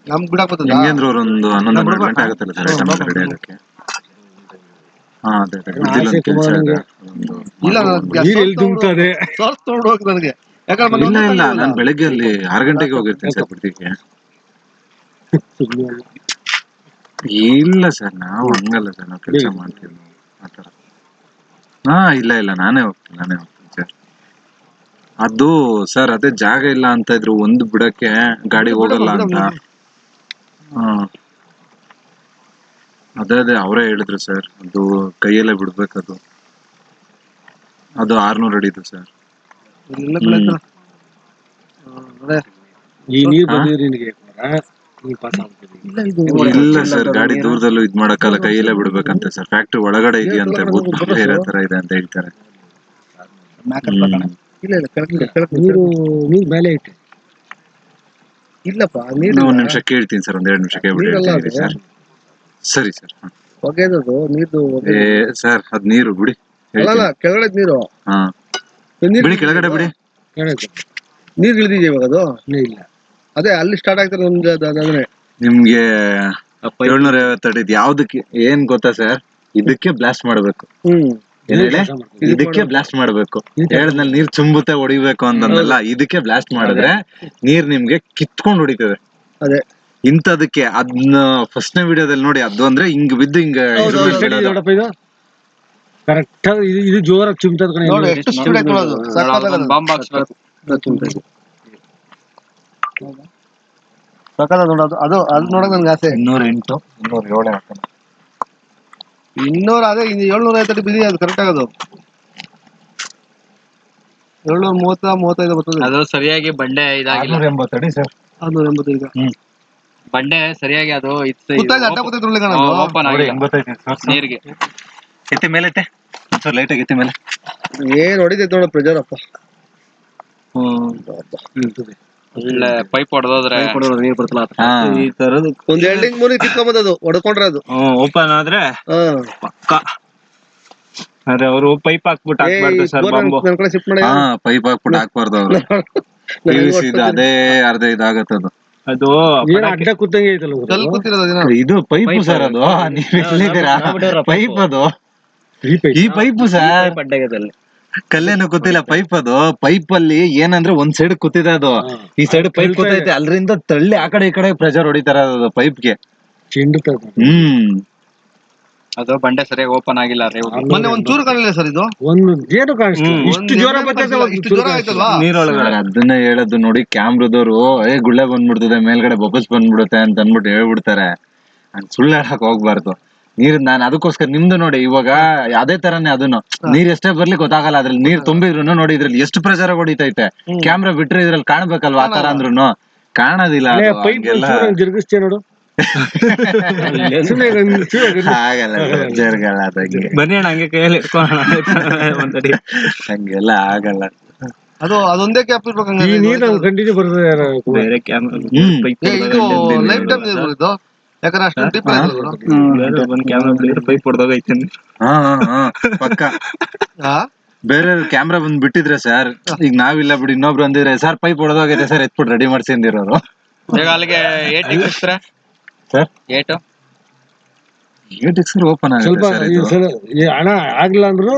ನಮ್ ಬಿಡಕ್ ಬರ್ತದ ಹೆಂಗೇಂದ್ರ ಅವ್ರು ಒಂದು 11 ಗಂಟೆ ಆಗುತ್ತಲ್ಲ ಸರ್ ಐಟಮ್ ರೆಡಿ ಆಗಕ್ಕೆ. ಹಾ ಅದೇ ಗುದ್ದಿಲ್ ಒಂದು ಕೆಲಸ ಇದೆ. ಇಲ್ಲ ನೀರ್ ಎಲ್ಲಿ ದುಮ್ತದೆ ಸೋರ್ಸ್ ತಗೊಂಡು ಹೋಗಿ ನನಗೆ. ಯಾಕಂದ್ರೆ ಇಲ್ಲ ನಾನು ಬೆಳಗ್ಗೆ ಅಲ್ಲಿ 6 ಗಂಟೆಗೆ ಹೋಗಿರ್ತೀನಿ ಸರ್ ಬಿಡ್ತಿಗೆ. ಇಲ್ಲ ಸರ್ ನಾವು ಹಂಗಲ್ಲ ಸರ್, ನಾವು ಕೆಲಸ ಮಾಡ್ತೀವಿ ಆತರ. ಇಲ್ಲ ನಾನೇ ಹೋಗ್ತೀನಿ ಸರ್. ಅದು ಸರ್ ಅದೇ ಜಾಗ ಇಲ್ಲ ಅಂತ ಇದ್ರು, ಒಂದು ಬಿಡಕ್ಕೆ ಗಾಡಿ ಹೋಗಲ್ಲ ಅಂತ. ಅದೇ ಅವರೇ ಹೇಳಿದ್ರು ಸರ್, ಅದು ಕೈಯಲ್ಲೇ ಬಿಡ್ಬೇಕದು. ಅದು 600 ಅಡಿದು ಸರ್. ಈ ನೀರ್ ಬಂದಿದ್ರೆ ನಿನಗೆ ಇಲ್ಲ ಸರ್, ಗಾಡಿ ದೂರದಲ್ಲೂ ಇದ್ ಮಾಡಕ್ಕಲ್ಲ, ಕೈಯಲ್ಲೇ ಬಿಡ್ಬೇಕಂತೆ ಸರ್. ಫ್ಯಾಕ್ಟ್ರಿ ಒಳಗಡೆ ಇದೆಯಂತೆ, ಬೇರೆ ತರ ಇದೆ ಅಂತ ಹೇಳ್ತಾರೆ. ನೀರು ಮೇಲೆ ಐತೆ. ಇಲ್ಲಪ್ಪ ಒಂದ್ ನಿಮಿಷ ಕೇಳ್ತೀನಿ ಸರ್, 2 ನಿಮಿಷ ಕೇಳ್ಬಿಡಿ ಸರ್. ಸರಿ ಸರ್. ಹೊಗೆದದು ನೀರು ಸರ್ ಅದ್ ನೀರು ಬಿಡಿ. ಅಲ್ಲ ಕೆಳಗಡೆ ನೀರು. ಬಿಡಿ ಕೆಳಗಡೆ ಬಿಡಿ. ನೀರ್ ಇಳಿದಿದೆ ಇವಾಗ ಅದು. ಇಲ್ಲ ಅದೇ ಅಲ್ಲಿ ಸ್ಟಾರ್ಟ್ ಆಗ್ತಾರೆ ನಮ್ಗೆ ಅದಾದ್ರೆ. ನಿಮ್ಗೆ 750 ಅಡಿ ಯಾವ್ದಕ್ಕೆ ಏನ್ ಗೊತ್ತಾ ಸರ್, ಇದಕ್ಕೆ ಬ್ಲಾಸ್ಟ್ ಮಾಡ್ಬೇಕು. ಇದಕ್ಕೆ ಬ್ಲಾಸ್ಟ್ ಮಾಡ್ಬೇಕು. ಹೇಳದ್ನಲ್ಲಿ ನೀರ್ ಚುಂಬುತ್ತೆ ಹೊಡಿಬೇಕು ಅಂತಂದಲ್ಲ, ಇದಕ್ಕೆ ಬ್ಲಾಸ್ಟ್ ಮಾಡಿದ್ರೆ ನೀರ್ ನಿಮ್ಗೆ ಕಿತ್ಕೊಂಡ್ ಹೊಡಿತದೆ. ಅದೇ ಇಂಥದಕ್ಕೆ ಅದನ್ನ ಫಸ್ಟ್ನೇ ವಿಡಿಯೋದಲ್ಲಿ ನೋಡಿ, ಅದು ಅಂದ್ರೆ ಹಿಂಗ್ ಬಿದ್ದು ಹಿಂಗ ಕರೆಕ್ಟ್ ಇದು ಜೋರಾಗಿ ಚಿಮ್ತದ ಕಣೆ. ಎಷ್ಟು ಸ್ಪೀಡ್ ಹಾಕೊಳ್ಳೋದು ಬಾಂಬ್ ಹಾಕ್ಸ್ಬೇಕು. ಸಕಲ ನೋಡೋದು ಅದು ಅಲ್ಲಿ ನೋಡಕ್ ನನ್ಗೆ ಆಸೆ. 208 207 ಹಾಕೋಣ. 200 ಅದೇ 750 ಬಿಡಿ, ಅದು ಕರೆಕ್ಟ್ ಆಗೋದು. 730 35 ಬರ್ತದೆ. ಅದು ಸರಿಯಾಗಿ ಬಂಡೆ ಇದಾಗಿಲ್ಲ. 680 ಅಡಿ ಸರ್. 685. ಬಂಡೆ ಸರಿಯಾಗಿ ಅದು ಗೊತ್ತಾಯ್ತು, ಅಡ್ಡ ಗೊತ್ತಾಯ್ತು ಓಪನ್ ಆಗಿಲ್ಲ ನೀರಿಗೆ. ಎತ್ತಿ ಮೇಲೆ ಲೈಟ್ ಆಗಿ ಎತ್ತಿ ಮೇಲೆ. ಏನ್ ಹೊಡಿತೈತೆ ನೋಡ ಪ್ರೆಜರ್ ಅಪ್ಪ. ಒಳ್ಳೆ ಪೈಪ್ ಹೊಡೆದೋದ್ರೆ ನೀರ್ ಬರ್ತಲ್ಲ ಈ ತರದ್ದು ಒಂದ್ ಎಲ್ಡಿಂಗ್ ಮೂರಿ ಕಿತ್ಕೊಂಬಂದದು ಹೊಡ್ಕೊಂಡ್ರೆ ಅದು ಓಪನ್ ಆದ್ರೆ ಪಕ್ಕ. ಅರೆ ಅವರು ಪೈಪ್ ಹಾಕ್ಬಿಟ್ಟು ಹಾಕ್ಬಾರ್ದು ಸರ್, ಬಾಂಬು. ನನ್ ಕಡೆ ಶಿಫ್ಟ್ ಮಾಡಿ. ಪೈಪ್ ಹಾಕ್ಬಿಟ್ಟು ಹಾಕ್ಬಾರ್ದು ಅವ್ರು. ಅದೇ ಅರ್ಧ ಇದಾಗತ್ತದು. ಅದು ಅಡ್ಡ ಕೂತಂಗೆ ಐತಲ್ಲ ಕಲ್ ಕೂತಿರೋದು. ಇದು ಪೈಪು ಸರ್, ಅದು ನೀವ್ ಎಲ್ಲಿದ್ದೀರಾ? ಪೈಪ್ ಅದು, ಈ ಪೈಪು ಸರ್. ಕಲ್ಲೇನು ಕೂತಿಲ್ಲ, ಪೈಪ್ ಅದು. ಪೈಪ್ ಅಲ್ಲಿ ಏನಂದ್ರೆ ಒಂದ್ ಸೈಡ್ ಕೂತಿದೆ ಅದು, ಈ ಸೈಡ್ ಪೈಪ್ ಕೂತೈತೆ, ಅಲ್ರಿಂದ ತಳ್ಳಿ ಆ ಕಡೆ ಈ ಕಡೆ ಪ್ರೆಷರ್ ಹೊಡಿತಾರ ಅದು ಪೈಪ್ಗೆ. ಅದು ಬಂಡೆ ಸರಿಯಾಗಿ ಓಪನ್ ಆಗಿಲ್ಲ. ಮೊನ್ನೆ ಒಂದ್ ಚೂರು ಕಾಣಲಿಲ್ಲ ಸರ್, ಇದು ಒಂದು ಗೇಟು ಕಾಣಿಸ್ತು. ಇಷ್ಟು ಜ್ವರ ನೀರೊಳಗಡೆ ಅದನ್ನ ಹೇಳೋದು ನೋಡಿ ಕ್ಯಾಮ್ರದವ್ರು. ಗುಳ್ಳೆ ಬಂದ್ಬಿಡ್ತದೆ ಮೇಲ್ಗಡೆ, ಬಬಲ್ಸ್ ಬಂದ್ಬಿಡುತ್ತೆ ಅಂತ ಅನ್ಬಿಟ್ಟು ಹೇಳ್ಬಿಡ್ತಾರೆ. ಸುಳ್ಳು ಹೇಳಕ್ ಹೋಗ್ಬಾರ್ದು. ನೀರ್ ನಾನು ಅದಕ್ಕೋಸ್ಕರ ನಿಮ್ದು ನೋಡಿ, ಇವಾಗ ಅದೇ ತರನೇ ಅದನ್ನು ನೀರ್ ಎಷ್ಟೇ ಬರ್ಲಿ ಗೊತ್ತಾಗಲ್ಲ. ಅದ್ರಲ್ಲಿ ನೀರ್ ತುಂಬಿದ್ರು ನೋಡಿ, ಇದ್ರಲ್ಲಿ ಎಷ್ಟು ಪ್ರೆಷರ್ ಹೊಡಿತೈತೆ. ಕ್ಯಾಮ್ರಾ ಬಿಟ್ರೆ ಇದ್ರಲ್ಲಿ ಕಾಣ್ಬೇಕಲ್ವಾ? ಆ ತರ ಅಂದ್ರುನು ಕಾಣೋದಿಲ್ಲ. ಜರುಗಿಸ್ತೇ ನೋಡು. ಆಗಲ್ಲ ಜರ್ಗಲ್ಲ ಅದಂಗೆ. ಬನ್ನಿ ಅಣ್ಣ ಹಂಗೆ ಕೈಯಲ್ಲಿ ಒಂದಡಿ. ಹಂಗೆಲ್ಲ ಆಗಲ್ಲ. ಅದು ಅದೊಂದೇ ಕ್ಯಾಪ್ ಇರ್ಬೇಕು. ಈ ನೀರ್ ನಮ್ಗೆ ಕಂಟಿನ್ಯೂ ಬರ್ತದೆ. ಬೇರೆ ಕ್ಯಾಮ್ರಾ ಲೈಫ್ ಟೈಮ್ ನೀರು ಬರೋದು, ಯಾಕಂದ್ರೆ ಅಷ್ಟು ಡಿಪ್ ಒಂದ್ ಕ್ಯಾಮ್ರಾ ಪೈಪ್ ಹೊಡೆದೋಗೈತೆ. ಪಕ್ಕ ಬೇರೆ ಕ್ಯಾಮ್ರಾ ಬಂದ್ ಬಿಟ್ಟಿದ್ರೆ ಸರ್, ಈಗ ನಾವಿಲ್ಲ ಬಿಡಿ, ಇನ್ನೊಬ್ರು ಅಂದಿದ್ರೆ ಸರ್ ಪೈಪ್ ಹೊಡೆದೋಗೈತೆ ಸರ್, ಎತ್ಬಿಟ್ಟು ರೆಡಿ ಮಾಡ್ಸಿ ಅಂದಿರೋರು. ಈಗ ಅಲ್ಲಿಗೆ ಸರ್ ಸರ್ ಓಪನ್ ಸ್ವಲ್ಪ ಹಣ ಆಗ್ಲಿಲ್ಲ ಅಂದ್ರು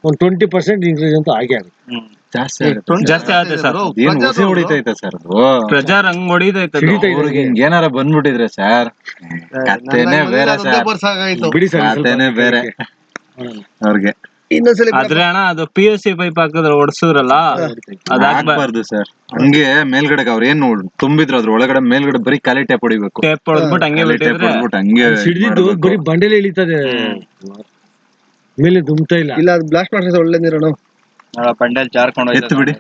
ಒಂದು 20% ಇನ್ಕ್ರೀಸ್ ಅಂತೂ ಆಗೇ ಆಗುತ್ತೆ. ಜಾಸ್ತಿ ಆಗುತ್ತೆ. ಜಾಸ್ತಿ ಆಗುತ್ತೆ ಸರ್. ಏನ್ ಹೊಸ ಹೊಡಿತೈತೆ ಸರ್ ಅದು? ಪ್ರಜಾರ್ ಹಂಗ್ ಹೊಡಿತೈತೆ ಅದು. ಅವ್ರಿಗೆ ಹಿಂಗ್ ಏನಾರ ಬಂದ್ಬಿಟ್ಟಿದ್ರೆ ಸರ್ ಕತ್ತೆನೆ ಬೇರೆ ಸರ್, ಬಿಡಿ ಸರ್ ಕತ್ತೆನೆ ಬೇರೆ ಅವ್ರಿಗೆ. ಇನ್ನೊಂದ್ಸಲಿ ಆದ್ರೆ ಅಣ್ಣ ಅದು PUC ಪೈಪ್ ಹಾಕಿದ್ರೆ ಒಡ್ಸಿದ್ರಲ್ಲ ಹಾಕ್ಬಾರ್ದು ಸರ್ ಹಂಗೆ ಮೇಲ್ಗಡೆ. ಅವ್ರ ಏನ್ ತುಂಬಿದ್ರು ಅದ್ರ ಒಳಗಡೆ ಮೇಲ್ಗಡೆ ಬರೀ ಖಾಲಿ ಟೇಪ್ ಹೊಡಿಬೇಕು. ಟೇಪ್ ಹೊಡೆದ್ಬಿಟ್ಟು ಹಂಗೆ ಖಾಲಿ ಟೇಪ್ ಬಿಟ್ಟಿದ್ರೆ ಹೊಡ್ಬಿಟ್ಟು ಹಂಗೆ ಸಿಡಿದಿದ್ದು ಬರೀ ಬಂಡೆಲೆ ಇಳಿತದೆ, ಮೇಲೆ ದುಮ್ತಾ ಇಲ್ಲ. ಇಲ್ಲ ಅದು ಬ್ಲಾಸ್ಟ್ ಮಾಡಿದ್ರೆ ಒಳ್ಳೆ ನೀರಣ್ಣ. ಬಂಡೆಲ್ ಜಾರ್ಕೊಂಡು ಎತ್ತು ಬಿಡಿ,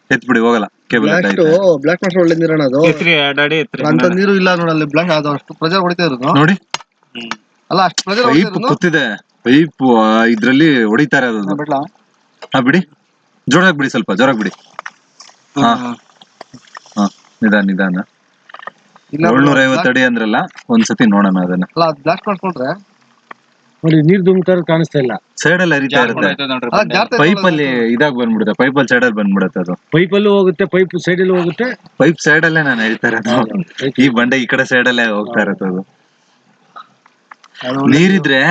ಎತ್ ಬಿಡಿ ಹೋಗಲ್ಲ ಕೇಬಲ್ ಬ್ಲಾಸ್ಟ್ ಮಾಡಿದ್ರೆ ಒಳ್ಳೆ ನೀರಣ್ಣ ಅದು. ಎತ್ರಿ ಅಡಾಡಿ ಎತ್ರಿ. ಅಂತ ನೀರು ಇಲ್ಲ ನೋಡಲ್ಲಿ ಬ್ಲಾಸ್ಟ್ ಅದು ಅಷ್ಟು ಪ್ರೆಜರ್ ಹೊಡಿತಾ ಇರೋದು ನೋಡಿ. ಅಲ್ಲ, ಅಷ್ಟು ಪ್ರೆಜರ್ ಪೈಪ್ ಕೂತಿದೆ, ಪೈಪ್ ಇದ್ರಲ್ಲಿ ಹೊಡಿತಾರೆ ಅದು. ಬಿಡ್ಲಾ? ಹಾ ಬಿಡಿ, ಜೋರಾಗಿ ಬಿಡಿ, ಸ್ವಲ್ಪ ಜೋರಾಗಿ ಬಿಡಿ. ಹಾ ಹಾ ನಿಧಾನ ನಿಧಾನ. 750 ಅಡಿ ಅಂದ್ರಲ್ಲ, ಒಂದ್ಸತಿ ನೋಡೋಣ ಅದನ್ನ. ಅಲ್ಲ ಅದು ಬ್ಲಾಸ್ಟ್ ಮಾಡ್ಕೊಂಡ್ರೆ ನೋಡಿ ನೀರ್ ದುಮ್ತಾರ ಕಾಣಿಸ್ತಾ ಇಲ್ಲ. ಸೈಡ್ ಅಲ್ಲಿ ಹರಿತಾ ಇರುತ್ತೆ, ಪೈಪ್ ಅಲ್ಲಿ ಇದಾಗ್ ಬಂದ್ಬಿಡುತ್ತೆ, ಪೈಪ್ ಅಲ್ಲಿ ಸೈಡ್ ಅಲ್ಲಿ ಬಂದ್ಬಿಡುತ್ತೆ ಅದು. ಪೈಪ್ ಅಲ್ಲೂ ಹೋಗುತ್ತೆ, ಪೈಪ್ ಸೈಡ್ ಅಲ್ಲೂ ಹೋಗುತ್ತೆ. ಪೈಪ್ ಸೈಡ್ ಅಲ್ಲೇ ನಾನು ಹೇಳ್ತಾ ಇರೋದು, ಈ ಬಂಡೆ ಈ ಕಡೆ ಸೈಡ್ ಅಲ್ಲೇ ಹೋಗ್ತಾ ಇರುತ್ತೆ ಅದು. ನೀರಿದ್ರೆ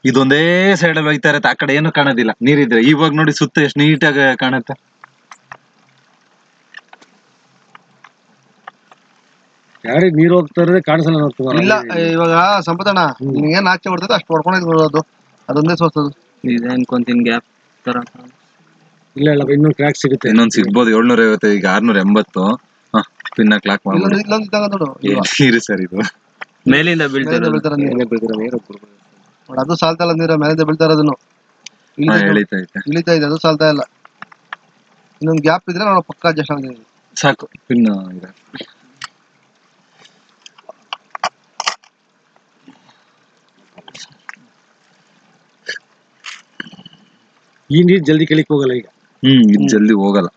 ಇದೊಂದೇ ಸೈಡ್ ಅಲ್ಲಿ ಹೋಗ್ತಾ ಇರತ್ತೆ, ಆ ಕಡೆ ಏನು ಕಾಣೋದಿಲ್ಲ. ನೀರಿದ್ರೆ ಇವಾಗ ನೋಡಿ ಸುತ್ತ ಎಷ್ಟು ನೀಟಾಗಿ ಕಾಣುತ್ತೆ. ಯಾರಿಗೆ ನೀರ್ ಹೋಗ್ತಾ ಇರೋದೇ ಕಾಣಿಸಲ್ಲ ನೋಡ್ತೀವಿ. ಇಲ್ಲ ಇವಾಗ ಸಂಪದಣ್ಣ ನಿಮ್ಗೆ ಏನ್ ಆಚೆ ಹೊಡ್ತದೆ ಅಷ್ಟು ಹೊಡ್ಕೊಂಡು ಅದೊಂದೇ ಸೋರ್ತದು. ಇದೆ ಅನ್ಕೊಂತೀನಿ ಗ್ಯಾಪ್ ತರ. ಇಲ್ಲ ಇಲ್ಲ ಇನ್ನೊಂದು ಕ್ರ್ಯಾಕ್ ಸಿಗುತ್ತೆ. ಇನ್ನೊಂದ್ ಸಿಗ್ಬೋದು. 750, ಈಗ 680. ಪಿನ್ನ ಕ್ಲಾಕ್ ಮಾಡ್ಬೋದು. ಇಲ್ಲೊಂದು ಇದ್ದಾಗ ನೋಡು, ನೀರು ಸರ್ ಇದು ಮೇಲಿಂದ ಬೀಳ್ತಾರೆ. ನೋಡಿ ಅದು ಸಾಲ್ತಾ ಇಲ್ಲ, ನೀರು ಮೇಲಿಂದ ಬೀಳ್ತಾ ಇರೋದನ್ನು ಇಳಿತಾ ಇದೆ, ಅದು ಸಾಲ್ತಾ ಇಲ್ಲ. ಇನ್ನೊಂದು ಗ್ಯಾಪ್ ಇದ್ರೆ ನಾವು ಪಕ್ಕ ಅಡ್ಜಸ್ಟ್ ಆಗಿದೆ. ಸಾಕು ಪಿನ್ ಇದೆ. ಈ ನೀರ್ ಜಲ್ದಿ ಕೆಳಕ್ ಹೋಗಲ್ಲ ಈಗ. ಇದು ಜಲ್ದಿ ಹೋಗಲ್ಲ.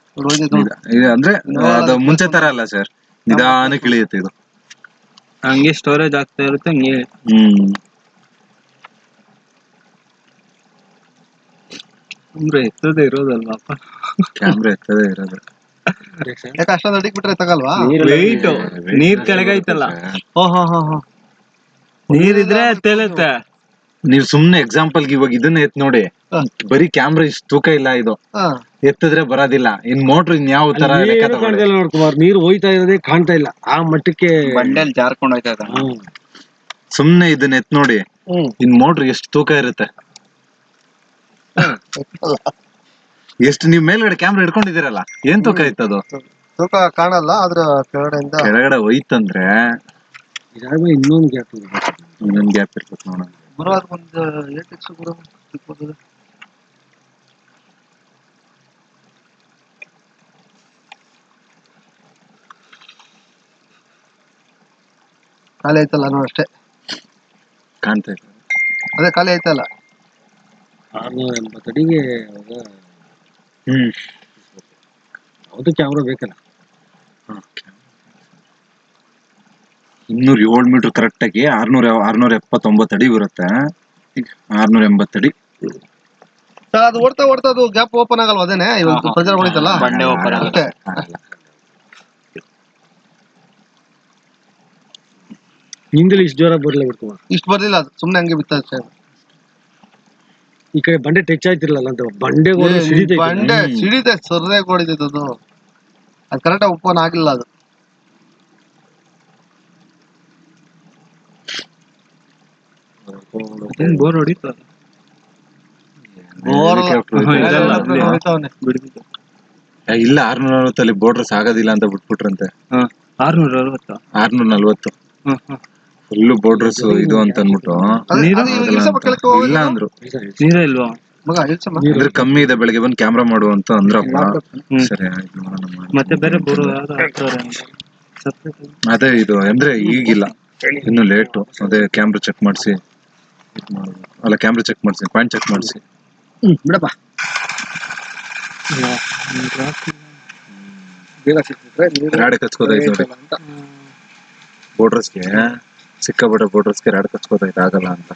ಅಂದ್ರೆ ಅದು ಮುಂಚೆ ತರ ಅಲ್ಲ ಸರ್, ನಿಧಾನಕ್ಕೆ ಇಳಿಯುತ್ತೆ ಇದು. ಹಂಗೆ ಸ್ಟೋರೇಜ್ ಆಗ್ತಾ ಇರುತ್ತೆ ಹಂಗೆ. ಅಂದ್ರೆ ಎತ್ತದೇ ಇರೋದಲ್ವಪ್ಪ, ಕ್ಯಾಮ್ರಾ ಎತ್ತದೇ ಇರೋದು. ಯಾಕೆ ಅಷ್ಟೊಂದು ಅಡಿಗೆ ಬಿಟ್ರೆ ತಗಲ್ವಾ? ವೆಯ್ಟ್ ನೀರ್ ಕೆಳಗೈತಲ್ಲ, ನೀರಿದ್ರೆ ತೇಲುತ್ತೆ. ನೀವ್ ಸುಮ್ನೆ ಎಕ್ಸಾಂಪಲ್ ಇವಾಗ ಇದನ್ನ ಎತ್ ನೋಡಿ, ಬರೀ ಕ್ಯಾಮ್ರಾ ಇಷ್ಟು ತೂಕ ಇಲ್ಲ, ಇದು ಎತ್ತಿದ್ರೆ ಬರೋದಿಲ್ಲ. ಇನ್ ಮೋಟ್ರ್ ಇನ್ ಯಾವ ತರ ನೋಡ್ಕುಮಾರ್, ನೀರು ಹೋಯ್ತಾ ಇರೋದೇ ಕಾಣ್ತಾ ಇಲ್ಲ, ಆ ಮಟ್ಟಕ್ಕೆ ಬಂಡೆಲ್ ಜಾರ್ಕೊಂಡು ಹೋಯ್ತಾ ಇದೆ. ಸುಮ್ನೆ ಇದನ್ನ ಎತ್ ನೋಡಿ, ಇನ್ ಮೋಟ್ರ್ ಎಷ್ಟು ತೂಕ ಇರುತ್ತೆ. ಎಷ್ಟು ನೀವ್ ಮೇಲ್ಗಡೆ ಕ್ಯಾಮ್ರಾ ಹಿಡ್ಕೊಂಡಿದ್ದೀರಲ್ಲ, ಏನ್ ತೂಕ ಇತ್ತದು? ತೂಕ ಕಾಣಲ್ಲ, ಆದ್ರ ಕೆಳಗಡೆ ಹೋಯ್ತಂದ್ರೆ ಇನ್ನೊಂದು ಗ್ಯಾಪ್ ಇರ್ಬೇಕು ನೋಡೋಣ. ಗುರುವಾರ ಒಂದು 8x ಗುರು ಖಾಲಿ ಆಯ್ತಲ್ಲ ನೋಡಿ ಅಷ್ಟೇ, ಕಾಣ್ತಾ ಇದೆ. ಅದೇ ಖಾಲಿ ಆಯ್ತಲ್ಲ. 680 ಅಡಿಗೆ ಅದು ಕ್ಯಾಮ್ರಾ ಬೇಕಲ್ಲ. 207 ಮೀಟರ್ ಕರೆಕ್ಟ್ ಆಗಿ 679 ಅಡಿ ಬರುತ್ತೆ. 680 ಅಡಿ. ಅದು ಓಡ್ತಾ ಓಡ್ತಾ ಅದು ಗ್ಯಾಪ್ ಓಪನ್ ಆಗಲ್ವಾ? ಅದೇನೆ ಇವತ್ತು ಪ್ರೆಜರ್ ಹೊಡಿತಲ್ಲ, ಬಂಡೆ ಓಪನ್ ಆಗುತ್ತೆ. ಹಿಂದಲಿ ಇಷ್ಟು ಜೋರ ಬರ್ಲೇ ಬಿಡ್ತು, ಇಷ್ಟು ಬರ್ಲಿಲ್ಲ, ಅದು ಸುಮ್ನೆ ಹಂಗೆ ಬಿತ್ತ. ಈ ಕಡೆ ಬಂಡೆ ಟಚ್ ಆಯ್ತಿರ್ಲಿಲ್ಲ ಅಂತ ಬಂಡೆ ಸಿಡಿತೆ ಸರ್ಯಾಗಿ ಹೊಡಿತೈತೆ ಅದು. ಅದು ಕರೆಕ್ಟಾಗಿ ಓಪನ್ ಆಗಿಲ್ಲ ಅದು. ಬೋರ್ ಹೊಡಿತ ಇಲ್ಲ 640 ಅಲ್ಲಿ ಬೋರ್ಡ್ರಸ್ ಆಗೋದಿಲ್ಲ ಅಂತ ಬಿಟ್ಬಿಟ್ರಂತೆ. 640 ಫುಲ್ ಬೋರ್ಡ್ರಸ್ ಇದು ಅಂತ ಅನ್ಬಿಟ್ಟು ಇಲ್ಲ ಅಂದ್ರು. ನೀರೇ ಇಲ್ವಾ ಇದ್ರ ಕಮ್ಮಿ ಇದೆ, ಬೆಳಗ್ಗೆ ಬಂದು ಕ್ಯಾಮ್ರಾ ಮಾಡು ಅಂತ ಅಂದ್ರಪ್ಪ. ಸರಿ ಆಯ್ತು ನೋಡೋಣ. ಮತ್ತೆ ಬೇರೆ ಬೋರ್ ಅದೇ ಇದು ಅಂದ್ರೆ ಈಗಿಲ್ಲ, ಇನ್ನು ಲೇಟು. ಅದೇ ಕ್ಯಾಮ್ರಾ ಚೆಕ್ ಮಾಡಿಸಿ, ಅಲ್ಲ ಕ್ಯಾಮ್ರಾ ಚೆಕ್ ಮಾಡಿಸಿ, ಪಾಯಿಂಟ್ ಚೆಕ್ ಮಾಡಿಸಿ ಬಿಡಪ್ಪ. ರಾಡ್ ಕಚ್ಕೋದೈತೆ ನೋಡಿ ಬೋರ್ಡ್ರಸ್ಗೆ, ಸಿಕ್ಕಾಬಿಟ್ಟೆ ಬೋರ್ಡ್ರಸ್ಗೆ ರಾಡ್ ಕಚ್ಕೋದೈತೆ, ಆಗಲ್ಲ ಅಂತ.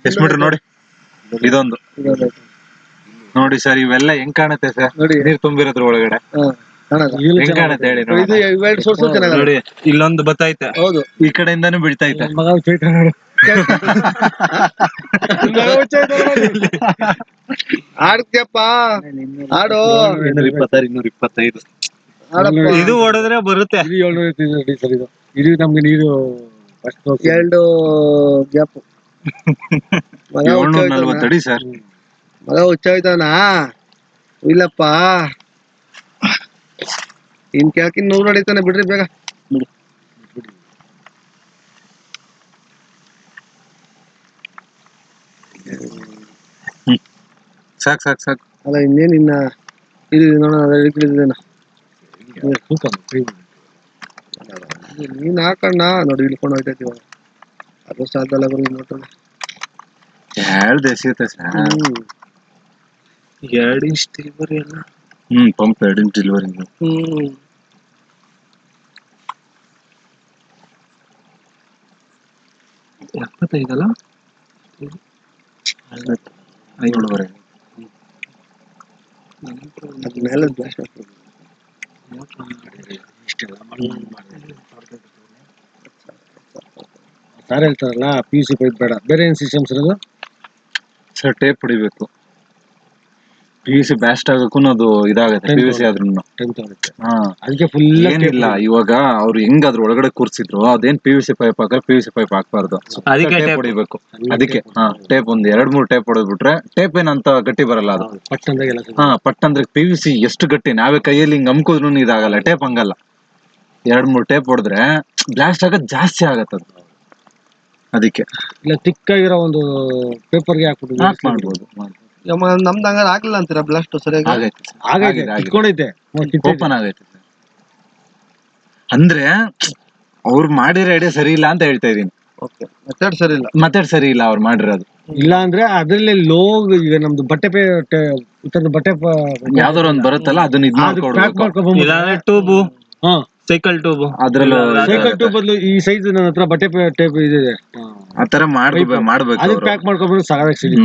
ಎಷ್ಟು ಮೀಟರ್ ನೋಡಿ ಇದೊಂದು ನೋಡಿ ಸರ್. ಇವೆಲ್ಲ ಹೆಂಗ್ ಕಾಣುತ್ತೆ ಸರ್, ನೀರ್ ತುಂಬಿರೋದ್ರ ಒಳಗಡೆ ಹೆಂಗ್ ಕಾಣುತ್ತೆ ಹೇಳಿ ನೋಡಿ. ನೋಡಿ ಇಲ್ಲೊಂದು ಬತ್ತೈತೆ, ಹೌದು, ಈ ಕಡೆಯಿಂದಾನು ಬೀಳ್ತೈತೆ. ಆಡ್ತೀಯಪ್ಪ ಆಡು 226 225 ಆಡಪ್ಪ. ಇದು ಹೊಡೆದ್ರೆ ಬರುತ್ತೆ. ಇದು 700 ಸರ್ ಇದು. ಇದು ನಮ್ಗೆ ನೀರು ಫಸ್ಟ್ ಎರಡು ಗ್ಯಾಪ್ ಮಗ 740 ಅಡಿ ಸರ್. ಹುಚ್ಚಾಯ್ತಾನ ಇಲ್ಲಪ್ಪ ಇನ್ ಕೇಳ್ಕಿನ್ 100 ಹೊಡಿತಾನೆ ಬಿಡ್ರಿ ಬೇಗ. ಸಾಕ್ ಸಾಕ್ ಸಾಕ್. ಅಲ್ಲ ಇನ್ನೇನ್ ಇನ್ನ ಇದು ನೋಡೋಣ ಹಿಡಿದಿದ್ದೇನ ನೀನ್ ಹಾಕಣ್ಣ ನೋಡಿ ಇಳ್ಕೊಂಡು ಹೋಯ್ತೈತಿ ಇವಾಗ. ಅದು ಸಾಧ್ಯ ನೋಡ್ತಾನೆ. ಎರಡು ಎಸೆಯುತ್ತೆ ಸರ್. 2 ಇಂಚ್ ಡೆಲಿವರಿ ಅಲ್ಲ. Pump 2 inch delivery. 75 ಅಲ್ಲ 5.5 ಅದ್ ಮೇಲೆ ಬ್ಲಾಸ್ಟ್ ಆಗ್ತದೆ. ಸಾರ್ ಹೇಳ್ತಾರಲ್ಲ PUC ಪೈಪ್ ಬೇಡ, ಬೇರೆ ಏನ್ ಸಿಸ್ಟಮ್ಸ್ ಇರೋದು ಸರ್? ಟೇಪ್ ಹೊಡಿಬೇಕು. PVC ಬ್ಯಾಸ್ಟ್ ಆಗಕ್ಕೂ ಅದು ಇದಾಗತ್ತೆ. PVC ಆದ್ರೂ ಅದಕ್ಕೆ ಫುಲ್ ಏನಿಲ್ಲ. ಇವಾಗ ಅವ್ರು ಹೆಂಗ್ ಅದ್ರ ಒಳಗಡೆ ಕೂರ್ಸಿದ್ರು ಅದೇನ್ PVC ಪೈಪ್ ಹಾಕಿ PVC ಪೈಪ್ ಹಾಕ್ಬಾರ್ದು. ಅದಕ್ಕೆ ಟೇಪ್ tape. ಹೊಡಿಬೇಕು. ಅದಕ್ಕೆ ಟೇಪ್ ಒಂದ್ 2-3 ಟೇಪ್ ಹೊಡೆದ್ಬಿಟ್ರೆ ಟೇಪ್ ಏನಂತ ಗಟ್ಟಿ ಬರಲ್ಲ ಅದು. ಪಟ್ ಅಂದ್ರೆ PVC ಎಷ್ಟು ಗಟ್ಟಿ, ನಾವೇ ಕೈಯಲ್ಲಿ ಹಿಂಗ್ ಅಮ್ಕುದ್ರು ಇದಾಗಲ್ಲ. ಟೇಪ್ ಹಂಗಲ್ಲ. 2-3 ಟೇಪ್ ಹೊಡೆದ್ರೆ ಬ್ಲಾಸ್ಟ್ ಆಗೋದ್ ಜಾಸ್ತಿ ಆಗತ್ತದು. ಅದಕ್ಕೆ ಇಲ್ಲ ತಿಕ್ಕಾಗಿರೋ ಒಂದು ಪೇಪರ್ಗೆ ಹಾಕ್ಬಿಟ್ಟು ಮಾಡ್ಬೋದು. ನಮ್ದು ಹಂಗಾರೆ ಹಾಕ್ಲಿಲ್ಲ ಅಂತೀರಾ ಬ್ಲಾಸ್ಟ್ ಸರಿಯಾಗಿ? ಆಗೈತೆ ಕಿತ್ಕೊಂಡೈತೆ ಓಪನ್ ಆಗೈತೆ. ಅಂದ್ರೆ ಅವ್ರು ಮಾಡಿರೋ ಐಡಿಯಾ ಸರಿ ಇಲ್ಲ ಅಂತ ಹೇಳ್ತಾ ಇದೀನಿ. ಮೆಥಡ್ ಸರಿ ಇಲ್ಲ. ಮೆಥಡ್ ಸರಿ ಇಲ್ಲ ಅವ್ರು ಮಾಡಿರೋದು. ಇಲ್ಲ ಅಂದ್ರೆ ಅದ್ರಲ್ಲಿ ಈಗ ನಮ್ದು ಬಟ್ಟೆ ಬಟ್ಟೆ ಯಾವ್ದಾರ ಒಂದ್ ಬರುತ್ತಲ್ಲ ಅದನ್ನ ಇದ್ ಮಾಡ್ಕೊಡ್ಬೇಕು. ಇಲ್ಲಾಂದ್ರೆ ಟ್ಯೂಬ್, ಸೈಕಲ್ ಟ್ಯೂಬ್, ಅದ್ರಲ್ಲಿ ಸೈಕಲ್ ಟ್ಯೂಬ್ ಬದಲು ಈ ಸೈಜ್ ನನ್ನ ಹತ್ರ ಬಟ್ಟೆ ಟೇಪ್ ಇದೆ ಆತರ ಮಾಡ್ಬೇಕು. ಅದಕ್ಕೆ ಪ್ಯಾಕ್ ಮಾಡ್ಕೊಂಡ್ಬಂದು ಸಾಕಾಗಿ ಸಿಡಿ.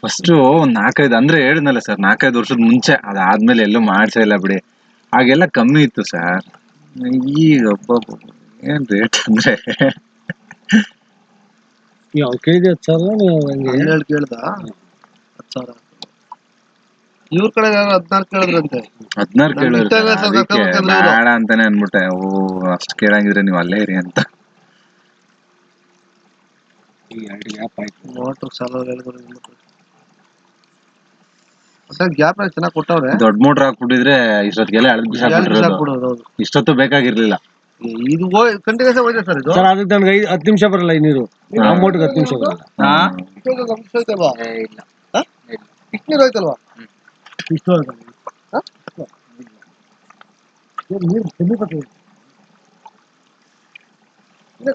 ಫಸ್ಟ್ ಒಂದ್ 4-5 ಅಂದ್ರೆ ಹೇಳಿದ್ನಲ್ಲ ಸರ್, 4-5 ವರ್ಷದ ಮುಂಚೆ. ಅದಾದ್ಮೇಲೆ ಎಲ್ಲೂ ಮಾಡ್ಸೇ ಇಲ್ಲ ಬಿಡಿ. ಆಗೆಲ್ಲ ಕಮ್ಮಿ ಇತ್ತು ಸರ್. ಈಗ ಏನ್ ರೇಟ್ ಅಂದ್ರೆ ಕೇಳಿದೆ 12 ಕೇಳ್ದ 10,000. ಇವ್ರ ಕಡೆ 14 ಕೇಳಿದ್ರಂತೆ. 16 ಕೇಳಿದ್ರೆ ಬೇಡ ಅಂತಾನೆ ಅನ್ಬಿಟ್ಟೆ. ಅಷ್ಟ್ ಕೇಳಂಗಿದ್ರೆ ನೀವ್ ಅಲ್ಲೇ ಇರಿ ಅಂತ. ಗ್ಯಾಪ್ ಚೆನ್ನಾಗಿ ಕೊಟ್ಟವ್ರೆ. ದೊಡ್ಡ ಮೋಟರ್ ಹಾಕ್ಬಿಟ್ಟಿದ್ರೆ ಇಷ್ಟೊತ್ತಿಗೆಲ್ಲ ಎಳ್ದು ಇಷ್ಟೊತ್ತು ಬೇಕಾಗಿರ್ಲಿಲ್ಲ. ಇದು ಕಂಟಿನ್ಯೂಸ್ ಹೋಯ್ತು ಸರ್ ಇದು. ಸರ್ ಅದಕ್ಕೆ ನನ್ಗೆ 10 ನಿಮಿಷ ಬರಲ್ಲ ಈ ನೀರು. ಆ ಮೋಟ್ರಿಗೆ 10 ನಿಮಿಷ ಬರಲ್ಲ. ನೀರು ಹೋಯ್ತಲ್ವಾ?